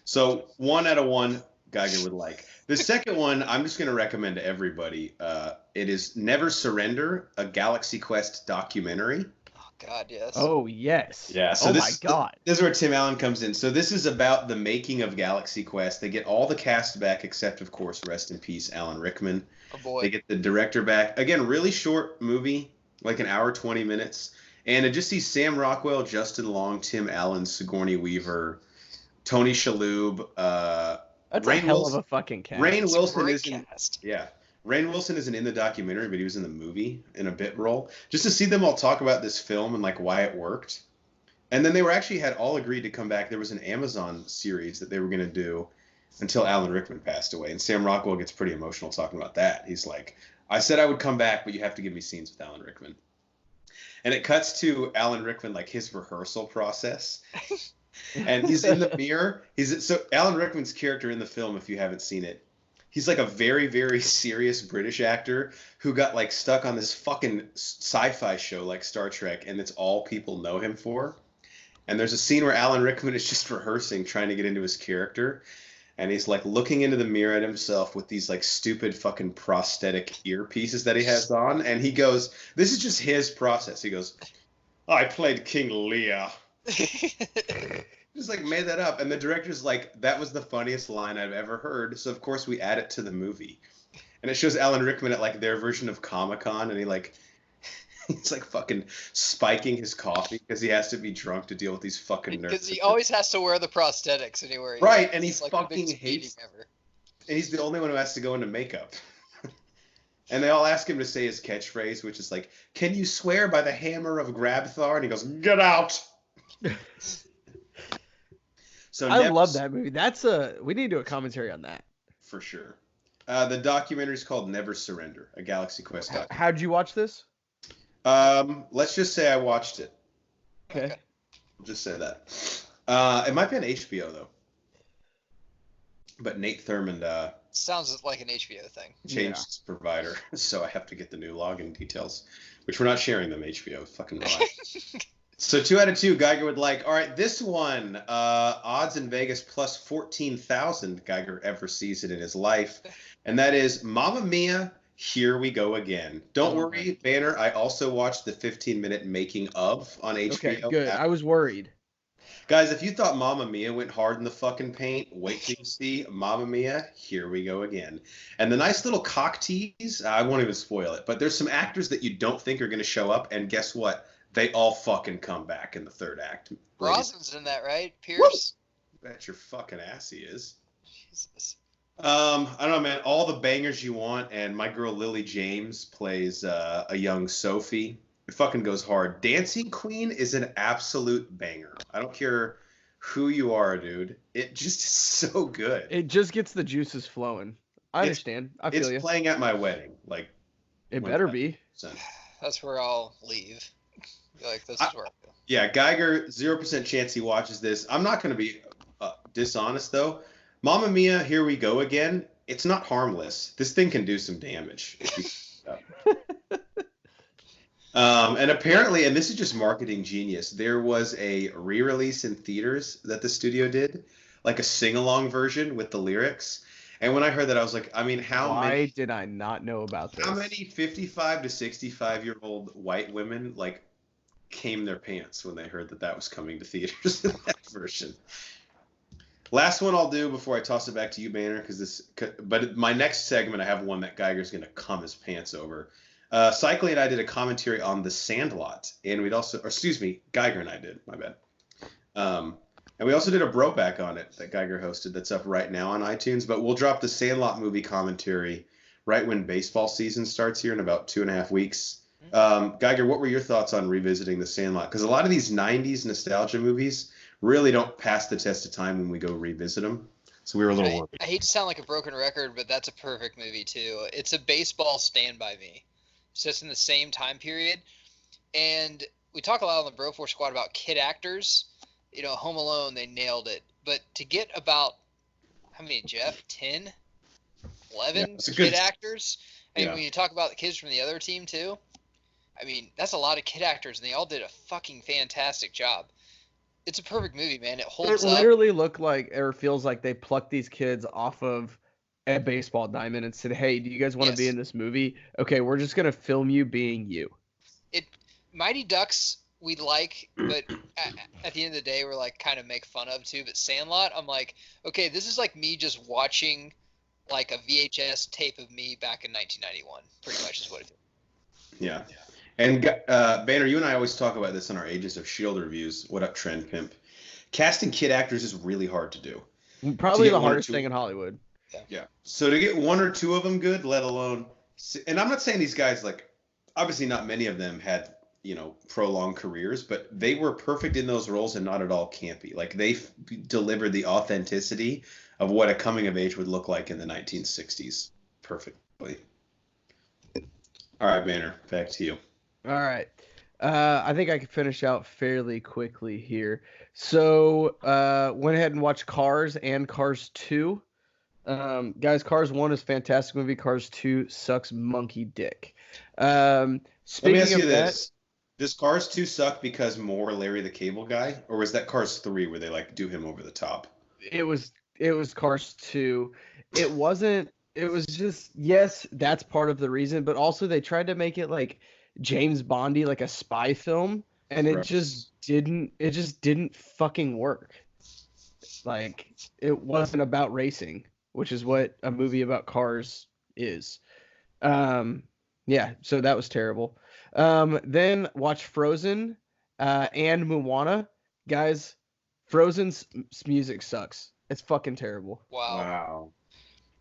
So 1 out of 1, Geiger would like. The second one, I'm just going to recommend to everybody. It is Never Surrender, a Galaxy Quest documentary. Oh, God, yes. Oh, yes. Yeah. So my God. This is where Tim Allen comes in. So this is about the making of Galaxy Quest. They get all the cast back except, of course, rest in peace, Alan Rickman. Oh, boy. They get the director back. Again, really short movie. Like an hour, 20 minutes. And it just sees Sam Rockwell, Justin Long, Tim Allen, Sigourney Weaver, Tony Shalhoub. That's a hell of a fucking cast. Rainn Wilson isn't in the documentary, but he was in the movie in a bit role. Just to see them all talk about this film and like why it worked. And then they had all agreed to come back. There was an Amazon series that they were going to do until Alan Rickman passed away. And Sam Rockwell gets pretty emotional talking about that. He's like, I said I would come back, but you have to give me scenes with Alan Rickman. And it cuts to Alan Rickman, like his rehearsal process. And he's in the mirror. So Alan Rickman's character in the film, if you haven't seen it, he's like a very, very serious British actor who got like stuck on this fucking sci-fi show like Star Trek, and it's all people know him for. And there's a scene where Alan Rickman is just rehearsing, trying to get into his character. And he's like looking into the mirror at himself with these like stupid fucking prosthetic earpieces that he has on. And he goes, this is just his process. He goes, I played King Lear. Just like made that up, and the director's like, that was the funniest line I've ever heard. So of course we add it to the movie, and it shows Alan Rickman at like their version of Comic-Con, and he's like fucking spiking his coffee because he has to be drunk to deal with these fucking nerds. Because he always has to wear the prosthetics anywhere. Right, and he's like fucking hates. And he's the only one who has to go into makeup. And they all ask him to say his catchphrase, which is like, "Can you swear by the hammer of Grabthar?" And he goes, "Get out." So I love that movie. We need to do a commentary on that. For sure. The documentary is called Never Surrender, a Galaxy Quest documentary. How'd you watch this? Let's just say I watched it. Okay. I'll just say that. It might be on HBO though. But Nate Thurmond sounds like an HBO thing. Changed his provider, so I have to get the new login details, which we're not sharing them. HBO, fucking lie. So 2 out of 2, Geiger would like. All right, this one, odds in Vegas plus 14,000. Geiger ever sees it in his life, and that is Mamma Mia. Here we go again. Don't worry, Banner. I also watched the 15-minute making of on HBO. Okay, good. I was worried. Guys, if you thought Mamma Mia went hard in the fucking paint, wait till you see Mamma Mia. Here we go again. And the nice little cock tease, I won't even spoil it, but there's some actors that you don't think are going to show up, and guess what? They all fucking come back in the third act. Brosnan's in that, right? Pierce? Woo! Bet your fucking ass he is. Jesus. I don't know, man. All the bangers you want, and my girl Lily James plays a young Sophie. It fucking goes hard. Dancing Queen is an absolute banger. I don't care who you are, dude. It just is so good. It just gets the juices flowing. I understand. I feel you. It's playing at my wedding. Like, it better be. That's where I'll leave. Like, this is where I go. Yeah, Geiger, 0% chance he watches this. I'm not going to be dishonest, though. Mamma Mia, here we go again. It's not harmless. This thing can do some damage. And apparently, and this is just marketing genius, there was a re-release in theaters that the studio did, like a sing-along version with the lyrics. And when I heard that, I was like, I mean, why did I not know about this? How many 55 to 65-year-old white women, like, came their pants when they heard that was coming to theaters in that version? Last one I'll do before I toss it back to you, Banner, but my next segment, I have one that Geiger's going to cum his pants over. Cycling and I did a commentary on The Sandlot, and Geiger and I did, my bad. And we also did a Broback on it that Geiger hosted that's up right now on iTunes, but we'll drop the Sandlot movie commentary right when baseball season starts here in about 2.5 weeks. Geiger, what were your thoughts on revisiting The Sandlot? Because a lot of these 90s nostalgia movies really don't pass the test of time when we go revisit them. So we were a little worried. I hate to sound like a broken record, but that's a perfect movie, too. It's a baseball Stand By Me. It's just in the same time period. And we talk a lot on the Bro Force Squad about kid actors. You know, Home Alone, they nailed it. But to get about, how many, Jeff? 10? 11 kid actors? And when you talk about the kids from the other team, too, I mean, that's a lot of kid actors, and they all did a fucking fantastic job. It's a perfect movie, man. It holds up. It literally looked like, or feels like they plucked these kids off of a baseball diamond and said, hey, do you guys want to be in this movie? Okay, we're just going to film you being you. Mighty Ducks, we like, but at the end of the day, we're like kind of make fun of too. But Sandlot, I'm like, okay, this is like me just watching like a VHS tape of me back in 1991. Pretty much is what it is. Yeah. And Banner, you and I always talk about this in our Agents of S.H.I.E.L.D. reviews. What up, Trend Pimp? Casting kid actors is really hard to do. Probably the hardest thing in Hollywood. Yeah. So to get one or two of them good, let alone, and I'm not saying these guys, like, obviously not many of them had, prolonged careers, but they were perfect in those roles and not at all campy. Like, they delivered the authenticity of what a coming of age would look like in the 1960s perfectly. All right, Banner, back to you. All right. I think I can finish out fairly quickly here. So went ahead and watched Cars and Cars 2. Guys, Cars 1 is a fantastic movie. Cars 2 sucks monkey dick. Let me ask you this. Does Cars 2 suck because more Larry the Cable Guy? Or was that Cars 3 where they do him over the top? It was Cars 2. It wasn't. It was just, yes, that's part of the reason. But also they tried to make it like James Bondy, like a spy film. and it just didn't fucking work. Like, it wasn't about racing, which is what a movie about cars is. Yeah, so that was terrible. Then watch Frozen and Moana. Guys, Frozen's music sucks. It's fucking terrible. Wow.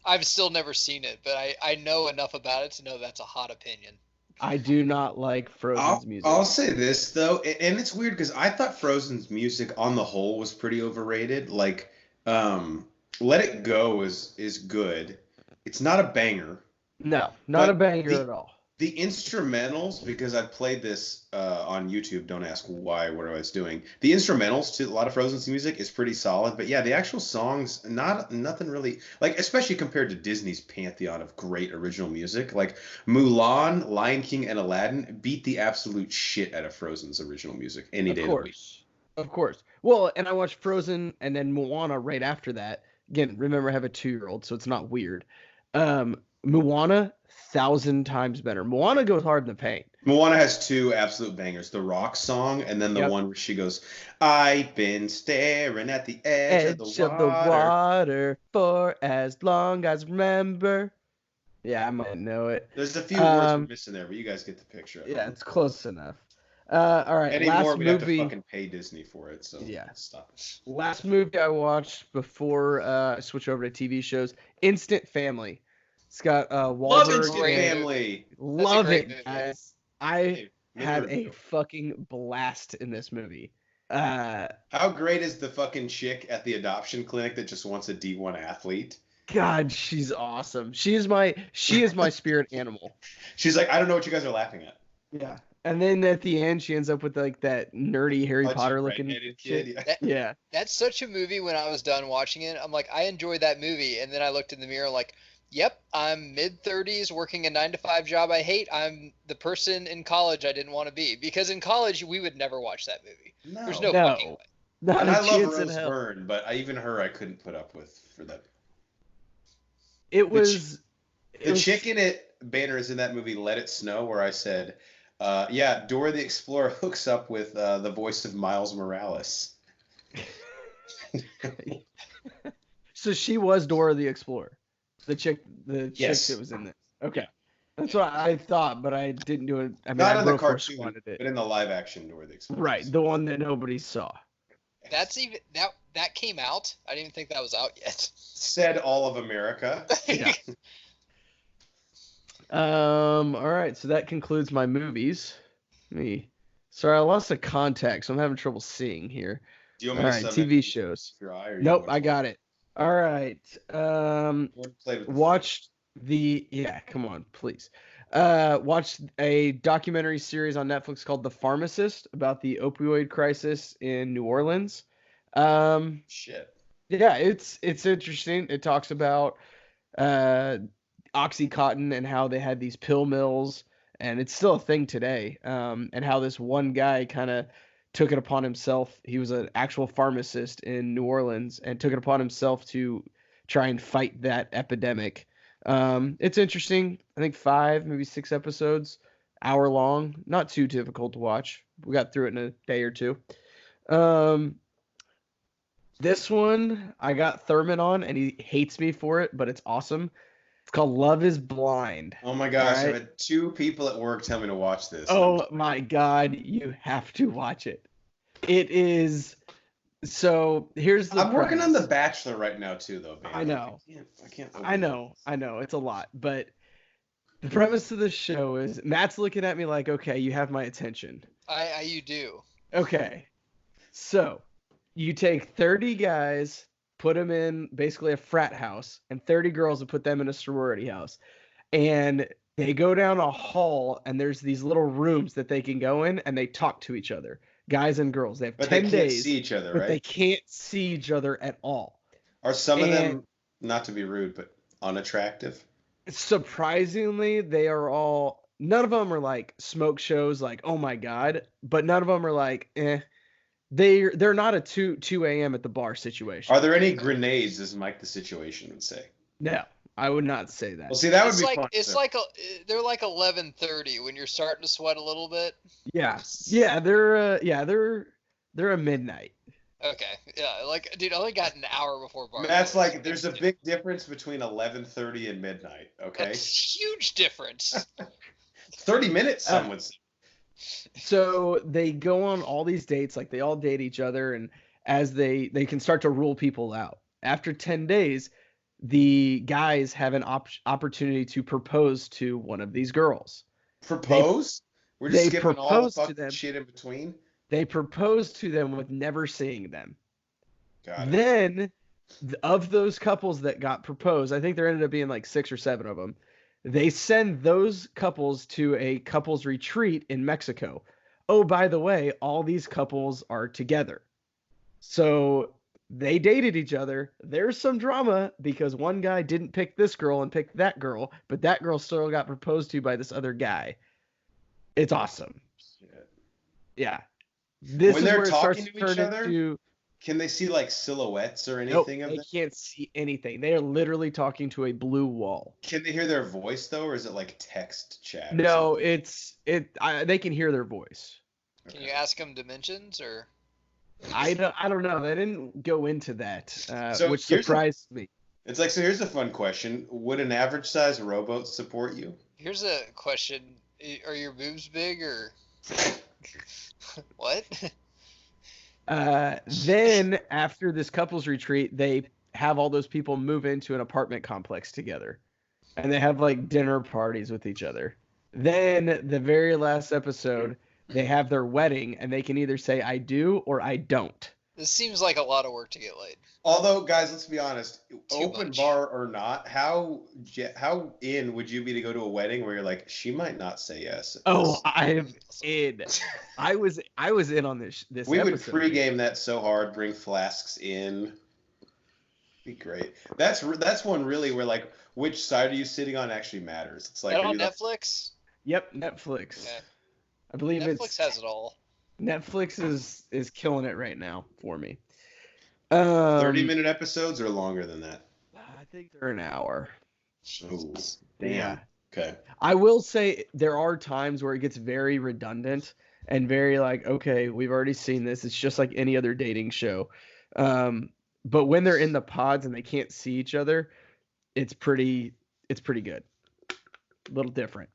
I've still never seen it, but I know enough about it to know that's a hot opinion. I do not like Frozen's music. I'll say this though, and it's weird because I thought Frozen's music on the whole was pretty overrated. Like, Let It Go is good. It's not a banger. No, not a banger at all. The instrumentals, because I've played this on YouTube, don't ask why, what I was doing. The instrumentals to a lot of Frozen's music is pretty solid, but yeah, the actual songs, nothing really, like, especially compared to Disney's pantheon of great original music. Like Mulan, Lion King, and Aladdin beat the absolute shit out of Frozen's original music any day of the week. Of course. Well, and I watched Frozen and then Moana right after that. Again, remember I have a 2-year-old, so it's not weird. Moana, 1,000 times better. Moana goes hard in the paint. Moana has 2 absolute bangers: the rock song, and then the one where she goes, "I've been staring at the edge of the water for as long as I remember." Yeah, I might know it. There's a few words we're missing there, but you guys get the picture. Yeah, it's close enough. All right, anymore we'd have to fucking pay Disney for it, so yeah. Stop it. Last movie I watched before I switch over to TV shows, Instant Family. It's got Wahlberg. Love Instant Family. Love it, guys. I had a fucking blast in this movie. How great is the fucking chick at the adoption clinic that just wants a D1 athlete? God, she's awesome. She is my spirit animal. She's like, I don't know what you guys are laughing at. Yeah. And then at the end, she ends up with like that nerdy Harry Potter looking kid. Yeah. That's such a movie. When I was done watching it, I'm like, I enjoyed that movie. And then I looked in the mirror like, yep, I'm mid-30s working a 9-to-5 job I hate. I'm the person in college I didn't want to be. Because in college, we would never watch that movie. No. There's no fucking way. And I love Rose Byrne, but even her I couldn't put up with for that. The chick in it, Banner, is in that movie Let It Snow, where I said, yeah, Dora the Explorer hooks up with the voice of Miles Morales. So she was Dora the Explorer. The chick that was in this. Okay. That's what I thought, but I didn't do it. I mean, not in the cartoon, but in the live action Dora the Explorer. Right, the one that nobody saw. That's even that came out. I didn't even think that was out yet. Said all of America. Yeah. All right, so that concludes my movies. Sorry, I lost the context, so I'm having trouble seeing here. Do you want me to TV shows. Nope, I got it. All right. Watched come on, please. Watched a documentary series on Netflix called The Pharmacist about the opioid crisis in New Orleans. Shit. Yeah, it's interesting. It talks about Oxycontin and how they had these pill mills, and it's still a thing today. And how this one guy kind of took it upon himself. He was an actual pharmacist in New Orleans and took it upon himself to try and fight that epidemic. It's interesting. I think 5, maybe 6 episodes, hour long, not too difficult to watch. We got through it in a day or 2. This one I got Thurman on, and he hates me for it, but it's awesome. It's called Love is Blind. Oh my gosh, right? I've had 2 people at work tell me to watch this. Oh my God, you have to watch it. It is. So here's the. I'm working on The Bachelor right now too, though. Man. I know. I can't. I know. It's a lot, but the premise of the show is Matt's looking at me like, okay, you have my attention. You do. Okay, so you take 30 guys, put them in basically a frat house, and 30 girls and put them in a sorority house, and they go down a hall, and there's these little rooms that they can go in, and they talk to each other. Guys and girls. They have 10 days. But they can't see each other, right? But they can't see each other at all. Are some of them, not to be rude, but unattractive? Surprisingly, they are all. None of them are like smoke shows, like, oh my God. But none of them are like, eh. They're not a 2 a.m. at the bar situation. Are there any grenades, as Mike the Situation would say? No. I would not say that. Well, see, that would It's be like fun. it's like they're like 11:30 when you're starting to sweat a little bit. Yeah, they're a midnight. Okay, yeah, like dude, I only got an hour before bar. That's like there's a big difference between 11:30 and midnight. Okay, That's a huge difference. 30 minutes. Some would say. So they go on all these dates, like they all date each other, and as they can start to rule people out. After 10 days, the guys have an opportunity to propose to one of these girls. Propose? We're just they skipping all the propose to fucking them. shit in between. They propose to them with never seeing them. Got it. Then, of those couples that got proposed, I think there ended up being like 6 or 7 of them. They send those couples to a couples retreat in Mexico. Oh, by the way, all these couples are together. So they dated each other. There's some drama because one guy didn't pick this girl and picked that girl, but that girl still got proposed to by this other guy. It's awesome. Shit. Yeah. This When is they're where it talking starts to each turn other, into, can they see like silhouettes or nope, anything of they them? can't see anything. They are literally talking to a blue wall. Can they hear their voice though, or is it like text chat? or No, something? they can hear their voice. Can you ask them dimensions or? I don't know. They didn't go into that, So which here's surprised me. It's like, so here's a fun question. Would an average size rowboat support you? Here's a question: are your boobs big or what? Then after this couples retreat, they have all those people move into an apartment complex together, and they have like dinner parties with each other. Then the very last episode, they have their wedding, and they can either say "I do" or "I don't." This seems like a lot of work to get laid. Although, guys, let's be honest. Open much. bar or not, how in would you be to go to a wedding where you're like, she might not say yes? at Oh, this? I'm in. I was in on this We would episode. pregame that so hard, bring flasks in. Be great. That's one really where like which side are you sitting on actually matters. It's like That are on you like- Netflix? Yep, Netflix. Okay. I believe Netflix has it all. Netflix is killing it right now for me. 30-minute episodes or longer than that. I think they're an hour. Ooh, Yeah. Okay. I will say there are times where it gets very redundant and very like, okay, we've already seen this. It's just like any other dating show. But when they're in the pods and they can't see each other, it's pretty good. A little different.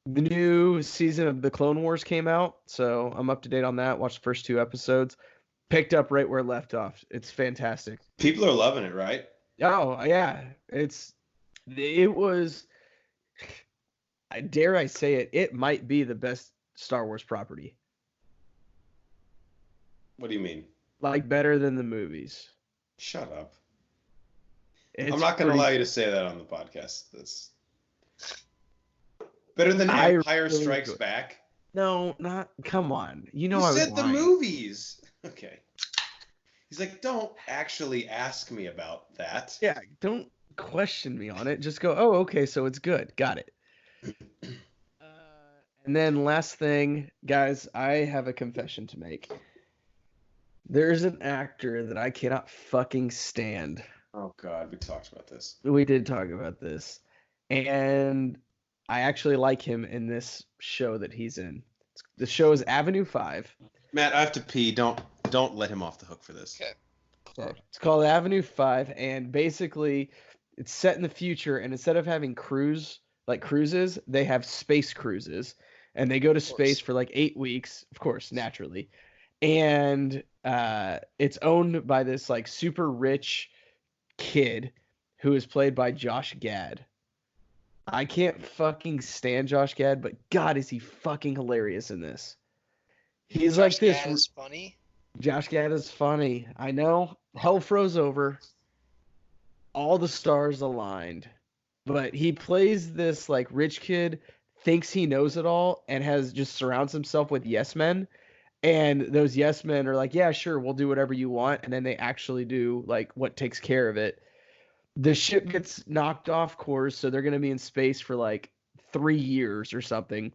The new season of the Clone Wars came out, so I'm up to date on that. Watched the first 2 episodes. Picked up right where it left off. It's fantastic. People are loving it, right? Oh, yeah. It was, dare I say it, it might be the best Star Wars property. What do you mean? Like better than the movies. Shut up. It's I'm not going to pretty- allow you to say that on the podcast. That's better than I Empire really Strikes enjoy it. Back. No, not. Come on. You know You I was said the lying. movies. Okay. He's like, don't actually ask me about that. Yeah, don't question me on it. Just go, oh, okay, so it's good. Got it. And then last thing, guys, I have a confession to make. There's an actor that I cannot fucking stand. Oh God, we talked about this. We did talk about this. And I actually like him in this show that he's in. The show is Avenue 5. Matt, I have to pee. Don't let him off the hook for this. Okay. So it's called Avenue 5, and basically it's set in the future, and instead of having cruises, they have space cruises, and they go to space for like 8 weeks, of course, naturally. And it's owned by this like super rich kid who is played by Josh Gad. I can't fucking stand Josh Gad, but God, is he fucking hilarious in this. He's like this. Gad is funny. Josh Gad is funny. I know. Hell froze over. All the stars aligned. But he plays this like rich kid, thinks he knows it all, and just surrounds himself with yes men. And those yes men are like, yeah, sure, we'll do whatever you want. And then they actually do like what takes care of it. The ship gets knocked off course, so they're going to be in space for like 3 years or something.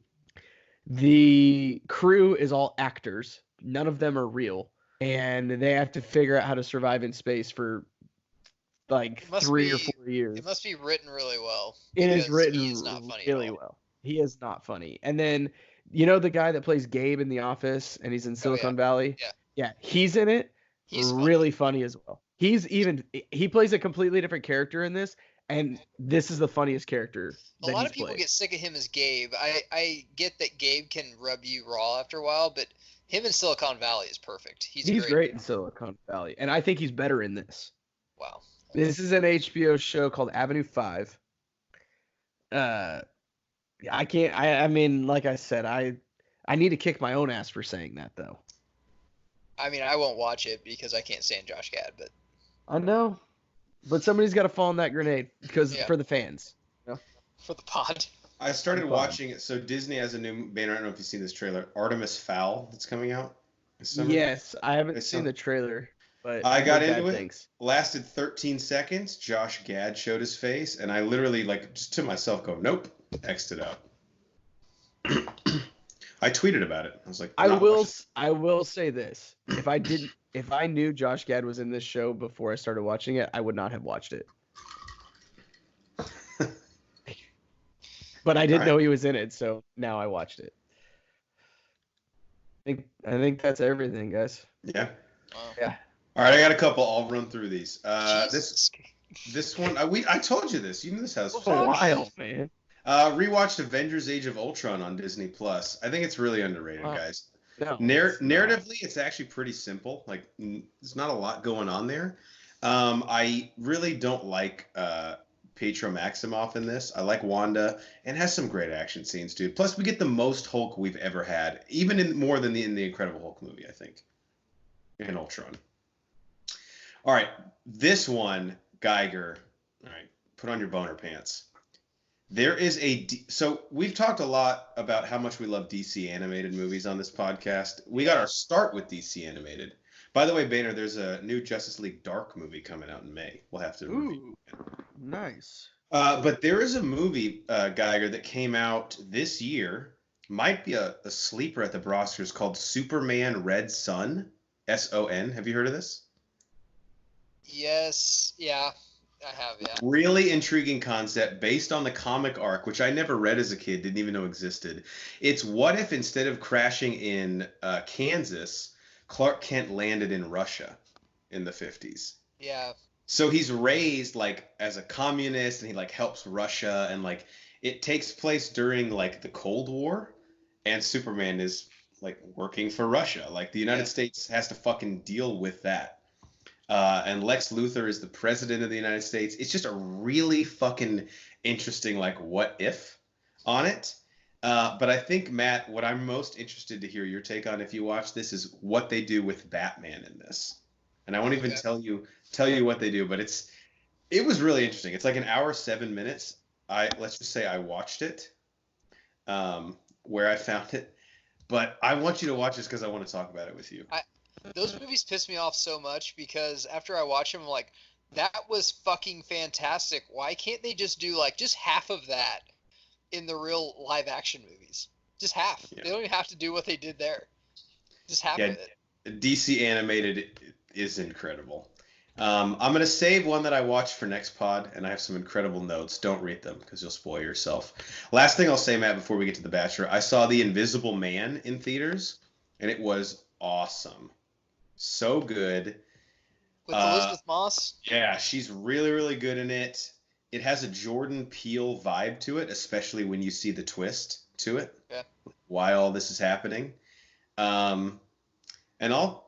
The crew is all actors. None of them are real. And they have to figure out how to survive in space for like It must 3 or be- 4 years. It must be written really well. It is because written he is not funny at really all. well. He is not funny. And then the guy that plays Gabe in The Office and he's in Silicon Valley? Yeah. Yeah, he's in it. He's really funny as well. He plays a completely different character in this, and this is the funniest character A that lot he's of people played. get sick of him as Gabe. I get that Gabe can rub you raw after a while, but him in Silicon Valley is perfect. He's great in Silicon Valley, and I think he's better in this. Wow. This is an HBO show called Avenue 5. I can't. I mean, like I said, I need to kick my own ass for saying that though. I mean, I won't watch it because I can't stand Josh Gad, but I know, but somebody's got to fall on that grenade for the fans. for the pod. I started watching it. So Disney has a new banner. I don't know if you've seen this trailer, Artemis Fowl, that's coming out this summer. Yes, I haven't seen the trailer, but I got into it. Things. Lasted 13 seconds. Josh Gad showed his face, and I literally just to myself go, nope, X'd it out. I tweeted about it. I was like, I will say this: if I knew Josh Gad was in this show before I started watching it, I would not have watched it. But I didn't know he was in it, so now I watched it. I think that's everything, guys. Yeah. Wow. Yeah. All right, I got a couple. I'll run through these. Jesus. This one, I told you this. You knew this house. It's a while, man. Rewatched Avengers: Age of Ultron on Disney Plus. I think it's really underrated, guys. No, narratively, it's actually pretty simple. Like, there's not a lot going on there. I really don't like Pedro Maximoff in this. I like Wanda, and it has some great action scenes, dude. Plus, we get the most Hulk we've ever had, even more than in the Incredible Hulk movie, I think, in Ultron. All right, this one, Geiger. All right, put on your boner pants. There is so we've talked a lot about how much we love DC animated movies on this podcast. We got our start with DC animated. By the way, Boehner, there's a new Justice League Dark movie coming out in May. We'll have to review it. Nice. But there is a movie, Geiger, that came out this year. Might be a sleeper at the Brosters called Superman Red Son. S-O-N. Have you heard of this? Yes. Yeah. I have, yeah. Really intriguing concept based on the comic arc, which I never read as a kid, didn't even know existed. It's what if instead of crashing in Kansas, Clark Kent landed in Russia in the 50s. Yeah. So he's raised like as a communist, and he like helps Russia, and like it takes place during like the Cold War, and Superman is like working for Russia. Like the United States has to fucking deal with that. And Lex Luthor is the president of the United States. It's just a really fucking interesting, like, what if on it. But I think, Matt, what I'm most interested to hear your take on if you watch this is what they do with Batman in this. And I won't even tell you what they do, but it was really interesting. It's like an hour, 7 minutes. Let's just say I watched it, where I found it. But I want you to watch this because I want to talk about it with you. Those movies piss me off so much because after I watch them, I'm like, that was fucking fantastic. Why can't they just do like just half of that in the real live action movies? Just half. Yeah. They don't even have to do what they did there. Just half of it. DC animated is incredible. I'm going to save one that I watched for next pod, and I have some incredible notes. Don't read them because you'll spoil yourself. Last thing I'll say, Matt, before we get to The Bachelor, I saw The Invisible Man in theaters, and it was awesome. So good. With Elizabeth Moss? Yeah, she's really, really good in it. It has a Jordan Peele vibe to it, especially when you see the twist to it. Yeah. Why all this is happening. And that'll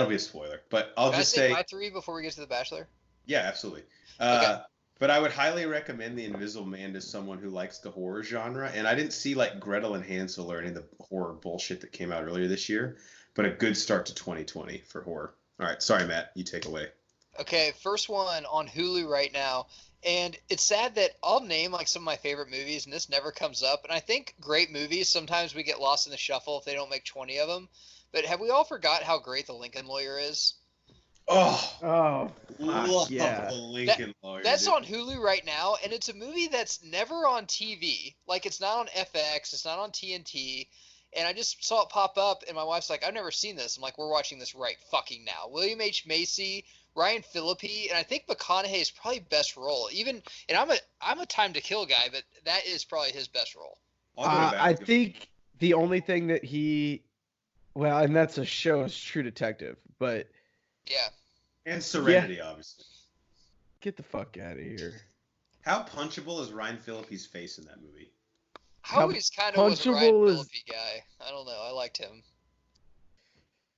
be a spoiler. But I'll just say my 3 before we get to The Bachelor? Yeah, absolutely. Okay. But I would highly recommend The Invisible Man to someone who likes the horror genre. And I didn't see like Gretel and Hansel or any of the horror bullshit that came out earlier this year. But a good start to 2020 for horror. All right, sorry, Matt. You take away. Okay, first one on Hulu right now. And it's sad that I'll name like some of my favorite movies, and this never comes up. And I think great movies, sometimes we get lost in the shuffle if they don't make 20 of them. But have we all forgot how great The Lincoln Lawyer is? Love yeah. The Lincoln Lawyer. That's on Hulu right now, and it's a movie that's never on TV. Like, it's not on FX, it's not on TNT. And I just saw it pop up, and my wife's like, I've never seen this. I'm like, we're watching this right fucking now. William H. Macy, Ryan Phillippe, and I think McConaughey's probably best role. Even, and I'm a Time to Kill guy, but that is probably his best role. I'll go to I Batman. think the only thing that well, and that's a show, is True Detective. But Yeah. And Serenity, obviously. get the fuck out of here. How punchable is Ryan Phillippe's face in that movie? I always kind of was a Ryan punchable is- Phillippe guy. I don't know. I liked him.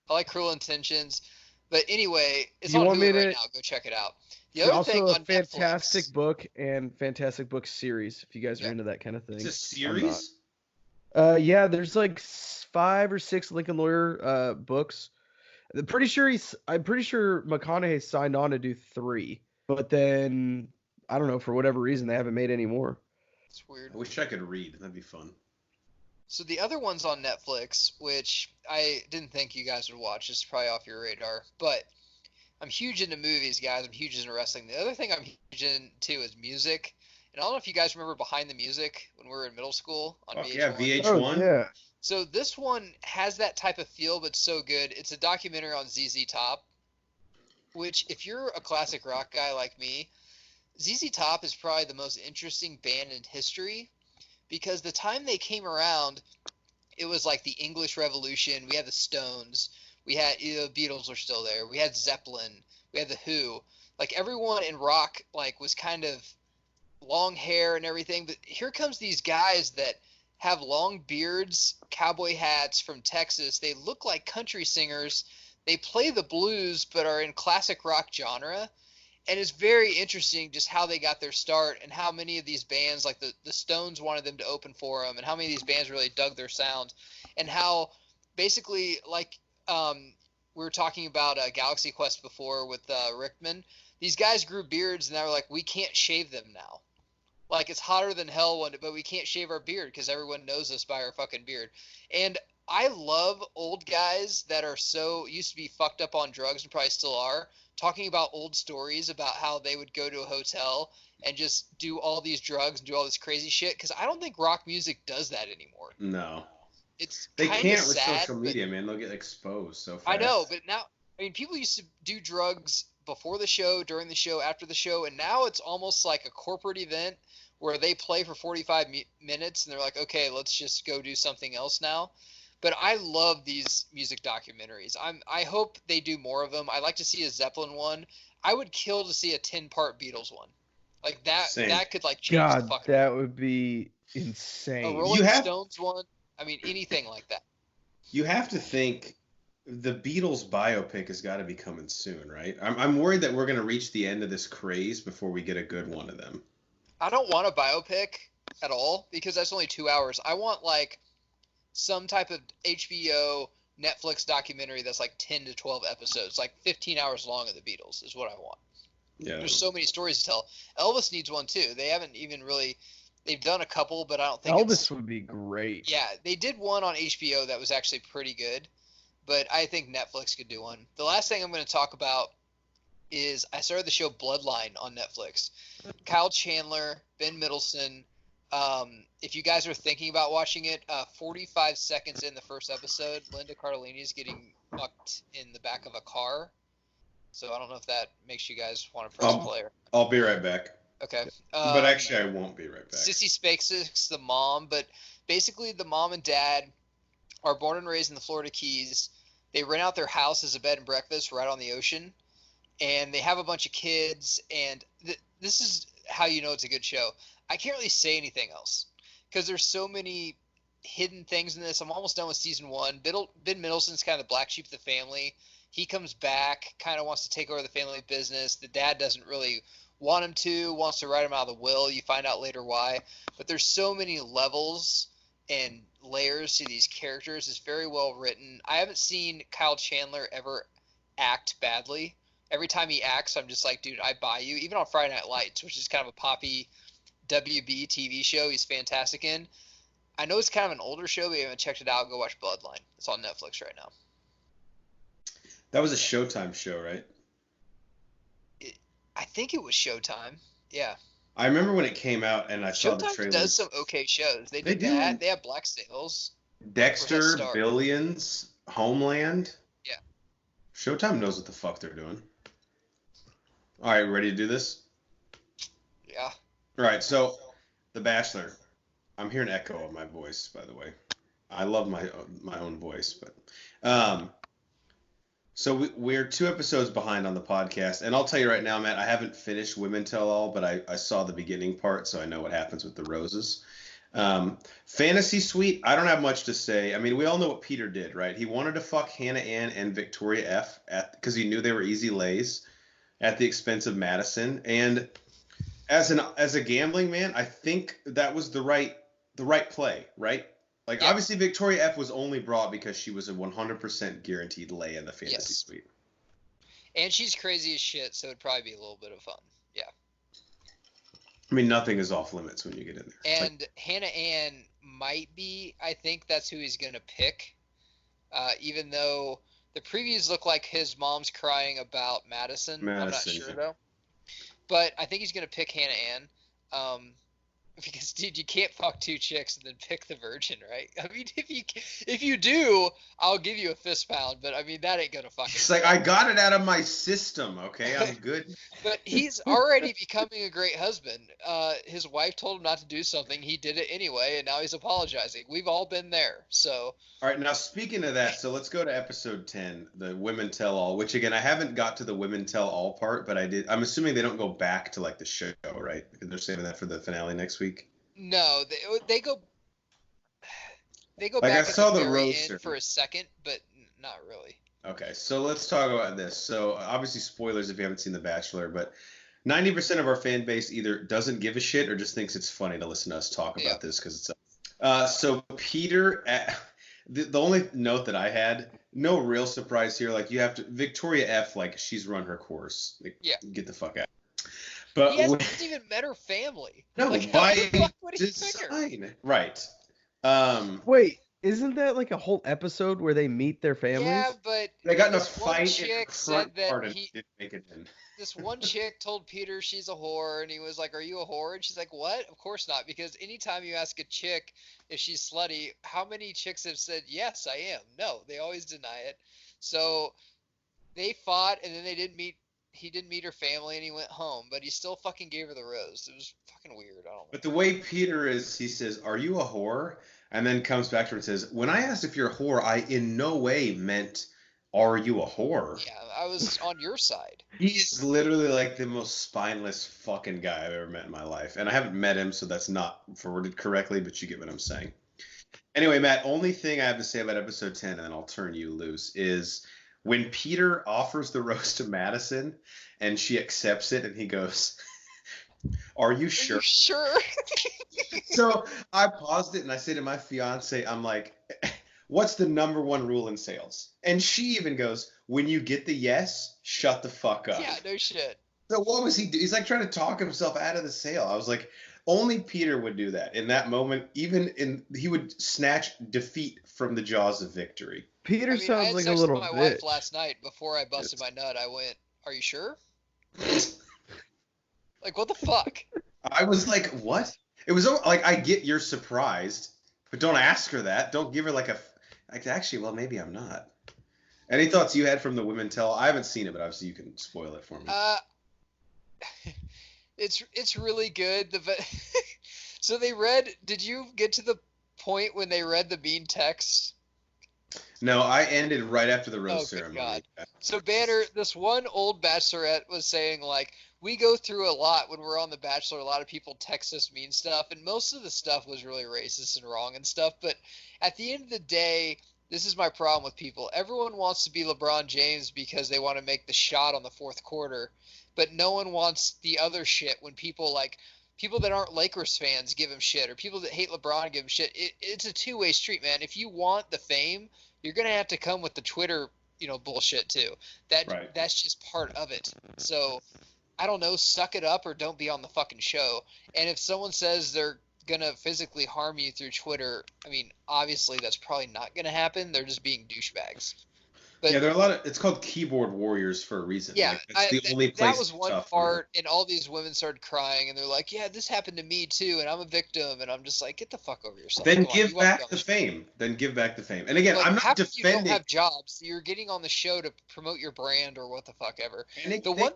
I like Cruel Intentions. But anyway, it's You on want me Hulu right to- now. Go check it out. The It's other also thing a on fantastic Netflix, book and fantastic book series. If you guys are Yeah. into that kind of thing. It's a I'm not. series? Yeah, there's like 5 or 6 Lincoln Lawyer books. I'm pretty sure McConaughey signed on to do 3, but then I don't know, for whatever reason they haven't made any more. it's weird. I wish I could read. That'd be fun. So the other one's on Netflix, which I didn't think you guys would watch. It's probably off your radar, but I'm huge into movies, guys. I'm huge into wrestling. The other thing I'm huge into is music. And I don't know if you guys remember Behind the Music when we were in middle school on Oh, VH1. yeah, VH1. Oh, yeah. So this one has that type of feel, but so good. It's a documentary on ZZ Top, which if you're a classic rock guy like me, ZZ Top is probably the most interesting band in history because the time they came around, it was like the English Revolution. We had the Stones. We had Beatles were still there. We had Zeppelin. We had the Who. Like everyone in rock, like was kind of long hair and everything. But here comes these guys that have long beards, cowboy hats from Texas. They look like country singers. They play the blues, but are in classic rock genre. And it's very interesting just how they got their start and how many of these bands, like the Stones wanted them to open for them, and how many of these bands really dug their sound, and how basically, like we were talking about Galaxy Quest before with Rickman, these guys grew beards and they were like, we can't shave them now. Like it's hotter than hell, but we can't shave our beard because everyone knows us by our fucking beard. And I love old guys that are so used to be fucked up on drugs and probably still are, talking about old stories about how they would go to a hotel and just do all these drugs and do all this crazy shit. Because I don't think rock music does that anymore. No. It's They kinda can't with sad, social but- media, man. They'll get exposed so fast. I know, but now, I mean, people used to do drugs before the show, during the show, after the show, and now it's almost like a corporate event where they play for 45 minutes and they're like, okay, let's just go do something else now. But I love these music documentaries. I hope they do more of them. I'd like to see a Zeppelin one. I would kill to see a 10-part Beatles one. Like that. Same. That could like change the God, fucking that would be a insane. Rolling have- Stones one. I mean, anything like that. You have to think the Beatles biopic has got to be coming soon, right? I'm worried that we're going to reach the end of this craze before we get a good one of them. I don't want a biopic at all because that's only 2 hours. I want like some type of HBO Netflix documentary that's like 10 to 12 episodes, like 15 hours long of the Beatles is what I want. Yeah. There's so many stories to tell. Elvis needs one too. They haven't even really they've done a couple, but I don't think Elvis it's, would be great. yeah, they did one on HBO that was actually pretty good, but I think Netflix could do one. The last thing I'm going to talk about is I started the show Bloodline on Netflix. Kyle Chandler, Ben Middleton. If you guys are thinking about watching it, 45 seconds in the first episode, Linda Cardellini is getting fucked in the back of a car. So I don't know if that makes you guys want to press play. I'll be right back. Okay. But actually, I won't be right back. Sissy Spacek's the mom, but basically the mom and dad are born and raised in the Florida Keys. They rent out their house as a bed and breakfast right on the ocean, and they have a bunch of kids. And this is how you know it's a good show. I can't really say anything else because there's so many hidden things in this. I'm almost done with season 1. Ben Middleton's kind of the black sheep of the family. He comes back, kind of wants to take over the family business. The dad doesn't really want him to, wants to write him out of the will. You find out later why. But there's so many levels and layers to these characters. It's very well written. I haven't seen Kyle Chandler ever act badly. Every time he acts, I'm just like, dude, I buy you. Even on Friday Night Lights, which is kind of a poppy WB TV show, he's fantastic in. I know it's kind of an older show, but if you haven't checked it out, go watch Bloodline. It's on Netflix right now. That was a Showtime show, right? I think it was Showtime. Yeah. I remember when it came out and I saw the Showtime trailer. does some okay shows. They They did do. that. They have Black Sails. Dexter, Star. Billions, Homeland. Yeah. Showtime knows what the fuck they're doing. All right, ready to do this? Yeah. All right, so The Bachelor. I'm hearing an echo of my voice, by the way. I love my own voice, but um, so we're 2 episodes behind on the podcast, and I'll tell you right now, Matt, I haven't finished Women Tell All, but I saw the beginning part, so I know what happens with the roses. Fantasy Suite, I don't have much to say. I mean, we all know what Peter did, right? He wanted to fuck Hannah Ann and Victoria F because he knew they were easy lays at the expense of Madison, and as a gambling man, I think that was the right play, right? Like Yeah. obviously Victoria F was only brought because she was a 100% guaranteed lay in the fantasy Yes. suite. And she's crazy as shit, so it'd probably be a little bit of fun. Yeah. I mean, nothing is off limits when you get in there. It's And Hannah Ann might be, I think that's who he's going to pick. Even though the previews look like his mom's crying about Madison. I'm not sure, yeah. though. But I think he's going to pick Hannah Ann. Because, dude, you can't fuck 2 chicks and then pick the virgin, right? I mean, if you do, I'll give you a fist pound. But, I mean, that ain't going to fucking It's like, I got it out of my system, okay? I'm good. But he's already becoming a great husband. His wife told him not to do something. He did it anyway, and now he's apologizing. We've all been there. So, All right, now speaking of that, so let's go to episode 10, the Women Tell All, which again, I haven't got to the Women Tell All part, but I did. I'm assuming they don't go back to like the show, right? They're saving that for the finale next week. no, they go Like, back I at saw the the very roaster. end for a second, but not really. Okay, so let's talk about this. So obviously spoilers if you haven't seen The Bachelor, but 90% of our fan base either doesn't give a shit or just thinks it's funny to listen to us talk about Yeah. this because it's so Peter the only note that I had, no real surprise here, like you have to Victoria F, like she's run her course. Like, Yeah. get the fuck out. But He hasn't even met her family. no, Like, how the by fuck would he pick her? design. Right. Wait, isn't that like a whole episode where they meet their families? Yeah, but They got in a this one fight in the chick front said that part and didn't make it in. this one chick told Peter she's a whore, and he was like, "Are you a whore?" And she's like, "What? Of course not." Because anytime you ask a chick if she's slutty, how many chicks have said, "Yes, I am"? No, they always deny it. So they fought, and then they didn't meet. He didn't meet her family, and he went home. But he still fucking gave her the rose. It was fucking weird. I don't know. But the way Peter is, he says, "Are you a whore?" And then comes back to her and says, "When I asked if you're a whore, I in no way meant, are you a whore?" Yeah, I was on your side. He's literally like the most spineless fucking guy I've ever met in my life. And I haven't met him, so that's not forwarded correctly, but you get what I'm saying. Anyway, Matt, only thing I have to say about episode 10, and then I'll turn you loose, is when Peter offers the rose to Madison and she accepts it and he goes, "Are you Are sure?" you sure? So I paused it and I said to my fiance, I'm like, "What's the number one rule in sales?" And she even goes, "When you get the yes, shut the fuck up." Yeah, no shit. So what was he do? He's like trying to talk himself out of the sale. I was like, only Peter would do that in that moment. He would snatch defeat from the jaws of victory. Peter I sounds had like a sex little with my bitch. wife last night before I busted my nut. I went, "Are you sure?" Like, what the fuck? I was like, what? It was like, I get you're surprised, but don't ask her that. Don't give her like actually, well, maybe I'm not. Any thoughts you had from the Women Tell? I haven't seen it, but obviously you can spoil it for me. It's really good. So they read. Did you get to the point when they read the mean text? No, I ended right after the rose Oh, good ceremony. God. So Banner, this one old bachelorette was saying, like, we go through a lot when we're on The Bachelor. A lot of people text us mean stuff, and most of the stuff was really racist and wrong and stuff. But at the end of the day, this is my problem with people. Everyone wants to be LeBron James because they want to make the shot on the fourth quarter, but no one wants the other shit when people that aren't Lakers fans give him shit, or people that hate LeBron give him shit. It's a two-way street, man. If you want the fame, you're gonna have to come with the Twitter, bullshit too. Right. That's just part of it. So I don't know, suck it up or don't be on the fucking show. And if someone says they're gonna physically harm you through Twitter, I mean, obviously that's probably not gonna happen. They're just being douchebags. But Yeah, there are a lot of. It's called keyboard warriors for a reason. yeah, Like, it's the only place. that was one tough part, and all these women started crying, and they're like, "Yeah, this happened to me too, and I'm a victim,m," and I'm just like, "Get the fuck over yourself." Then Come on, give you wanna back be on the show. fame. Then give back the fame. And again, Like, I'm half not of you don't defending. have jobs. You're getting on the show to promote your brand or what the fuck ever. And The one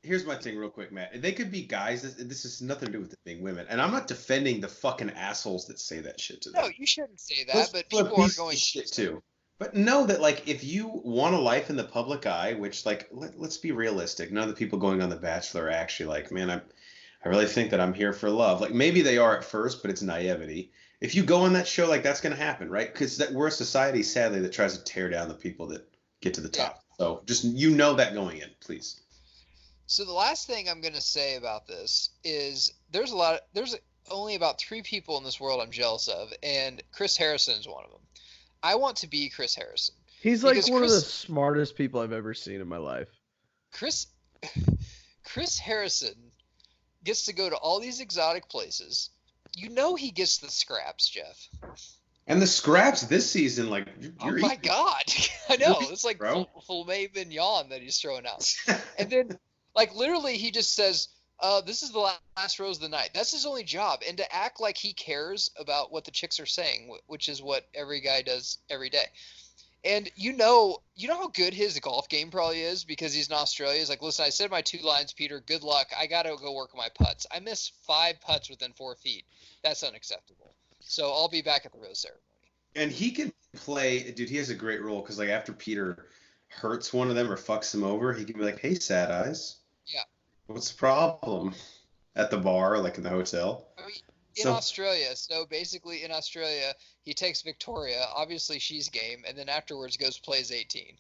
Here's my thing, real quick, Matt. They could be guys. This has nothing to do with it being women, and I'm not defending the fucking assholes that say that shit to No, them. you shouldn't say Those that, but people are people are pieces going of to shit say too. But know that, like, if you want a life in the public eye, which, like, let's be realistic. None of the people going on The Bachelor are actually like, man, I really think that I'm here for love. Like, maybe they are at first, but it's naivety. If you go on that show, like, that's gonna happen, right? Because we're a society, sadly, that tries to tear down the people that get to the Yeah. top. So just that going in, please. So the last thing I'm going to say about this is there's only about 3 people in this world I'm jealous of, and Chris Harrison is one of them. I want to be Chris Harrison. He's like Because one of the smartest people I've ever seen in my life. Chris Harrison gets to go to all these exotic places. You know he gets the scraps, Jeff. And the scraps this season, like, Oh my God. I know. It's like bro. filet mignon that he's throwing out. And then, like, literally, he just says, this is the last rose of the night. That's his only job. And to act like he cares about what the chicks are saying, which is what every guy does every day. And you know how good his golf game probably is because he's in Australia. He's like, listen, I said my 2 lines, Peter. Good luck. I got to go work on my putts. I missed 5 putts within 4 feet. That's unacceptable. So I'll be back at the rose ceremony. And he can play, dude. He has a great role because, like, after Peter hurts one of them or fucks him over, he can be like, "Hey, Sad Eyes, Yeah. what's the problem?" At the bar, like in the hotel. I mean, in Australia, so basically in Australia, he takes Victoria. Obviously, she's game, and then afterwards goes plays 18.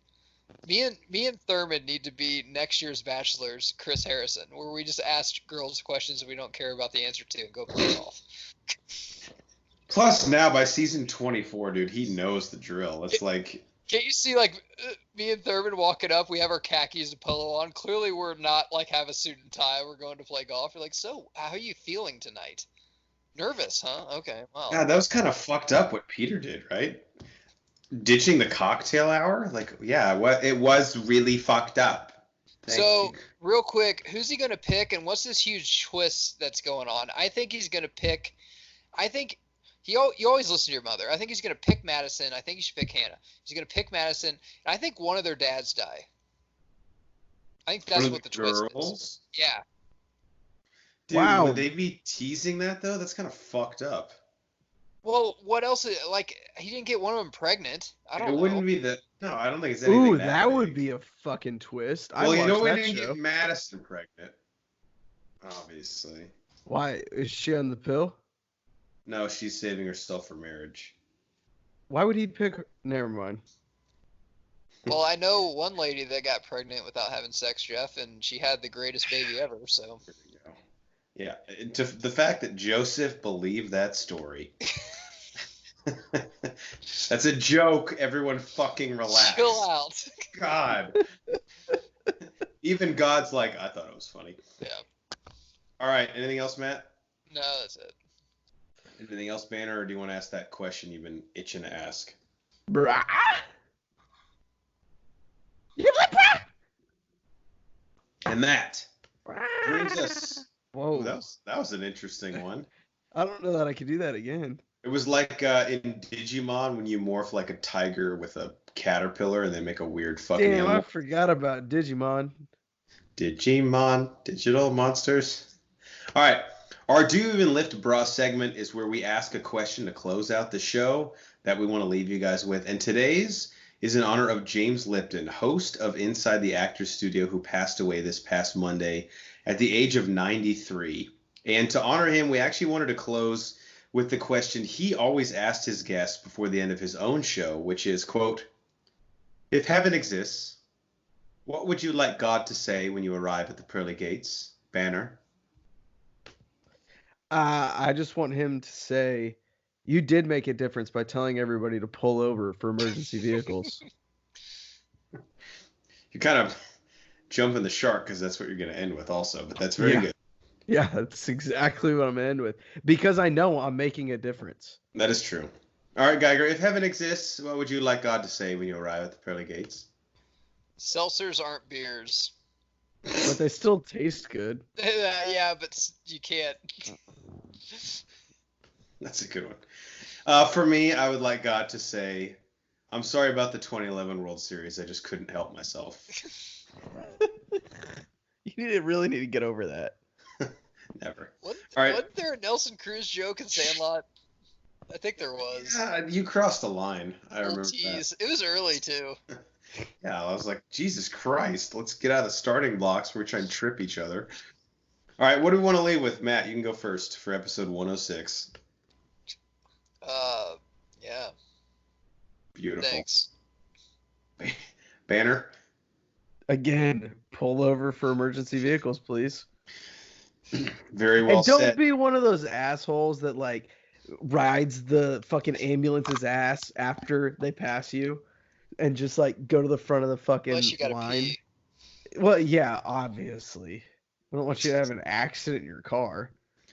Me and Thurman need to be next year's Bachelor's Chris Harrison, where we just ask girls questions we don't care about the answer to and go play golf. Plus, now by season 24, dude, he knows the drill. It's like, can't you see, like, me and Thurman walking up? We have our khakis and polo on. Clearly, we're not like have a suit and tie. We're going to play golf. You're like, so how are you feeling tonight? Nervous, huh? Okay, well. God, that was kind of fucked up what Peter did, right? Ditching the cocktail hour? Like, yeah, it was really fucked up. So, real quick, who's he going to pick, and what's this huge twist that's going on? I think he's going to pick. I think you always listen to your mother. I think he's going to pick Madison. I think he should pick Hannah. He's going to pick Madison, and I think one of their dads die. I think that's what the twist is. Yeah. Dude, wow. Would they be teasing that, though? That's kind of fucked up. Well, what else? Like, he didn't get one of them pregnant. I don't know. It wouldn't be the... No, I don't think it's anything that big. Would be a fucking twist. Well, you know we didn't get Madison pregnant. Obviously. Why? Is she on the pill? No, she's saving herself for marriage. Why would he pick her? Never mind. Well, I know one lady that got pregnant without having sex, Jeff, and she had the greatest baby ever, so... There we go. Yeah, to the fact that Joseph believed that story. That's a joke. Everyone fucking relax. Chill out. God. Even God's like, I thought it was funny. Yeah. All right. Anything else, Matt? No, that's it. Anything else, Banner, or do you want to ask that question you've been itching to ask? Brah. And that brings us... Whoa. Ooh, that was an interesting one. I don't know that I could do that again. It was like in Digimon when you morph like a tiger with a caterpillar and they make a weird fucking Damn, animal. I forgot about Digimon. Digimon, digital monsters. All right. Our Do You Even Lift Bra segment is where we ask a question to close out the show that we want to leave you guys with. And today's is in honor of James Lipton, host of Inside the Actors Studio, who passed away this past Monday at the age of 93. And to honor him, we actually wanted to close with the question he always asked his guests before the end of his own show, which is, quote, if heaven exists, what would you like God to say when you arrive at the pearly gates? Banner. I just want him to say, you did make a difference by telling everybody to pull over for emergency vehicles. You kind of jumping the shark because that's what you're going to end with also, but that's very good. Yeah, that's exactly what I'm going to end with because I know I'm making a difference. That is true. All right, Geiger, if heaven exists, what would you like God to say when you arrive at the pearly gates? Seltzers aren't beers. But they still taste good. Yeah, but you can't. That's a good one. For me, I would like God to say, I'm sorry about the 2011 World Series. I just couldn't help myself. really need to get over that. Never. Wasn't there a Nelson Cruz joke in Sandlot? I think there was. Yeah, you crossed the line. I remember that. It was early too. Yeah, I was like, Jesus Christ, let's get out of the starting blocks where we try and trip each other. All right, what do we want to leave with? Matt, you can go first for episode 106. Yeah. Beautiful. Thanks. Banner? Again, pull over for emergency vehicles, please. Very well and don't said. be one of those assholes that like rides the fucking ambulance's ass after they pass you and just like go to the front of the fucking Unless you gotta line. pee. Well, yeah, obviously. I don't want you to have an accident in your car.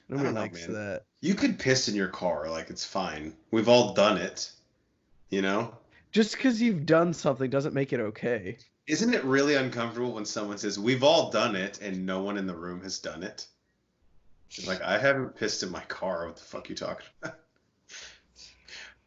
Nobody I don't know, likes man. that. You could piss in your car, like it's fine. We've all done it, you know? Just because you've done something doesn't make it okay. Isn't it really uncomfortable when someone says, we've all done it, and no one in the room has done it? It's like, I haven't pissed in my car. What the fuck are you talking about?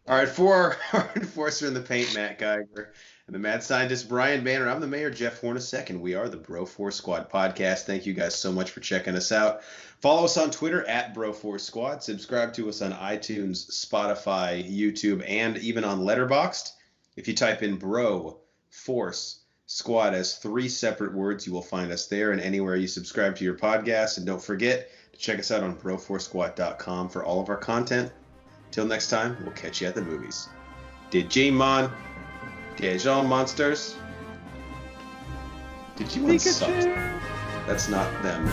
All right, for our enforcer in the paint, Matt Geiger, and the mad scientist, Brian Banner, I'm the mayor, Jeff Hornacek, and we are the Bro4 Squad podcast. Thank you guys so much for checking us out. Follow us on Twitter at Bro4 Squad. Subscribe to us on iTunes, Spotify, YouTube, and even on Letterboxd. If you type in Bro Force Squad as 3 separate words, you will find us there and anywhere you subscribe to your podcast. And don't forget to check us out on bro4squad.com for all of our content. Till next time, we'll catch you at the movies. Digimon, Digimon monsters. Digimon sucks. That's not them.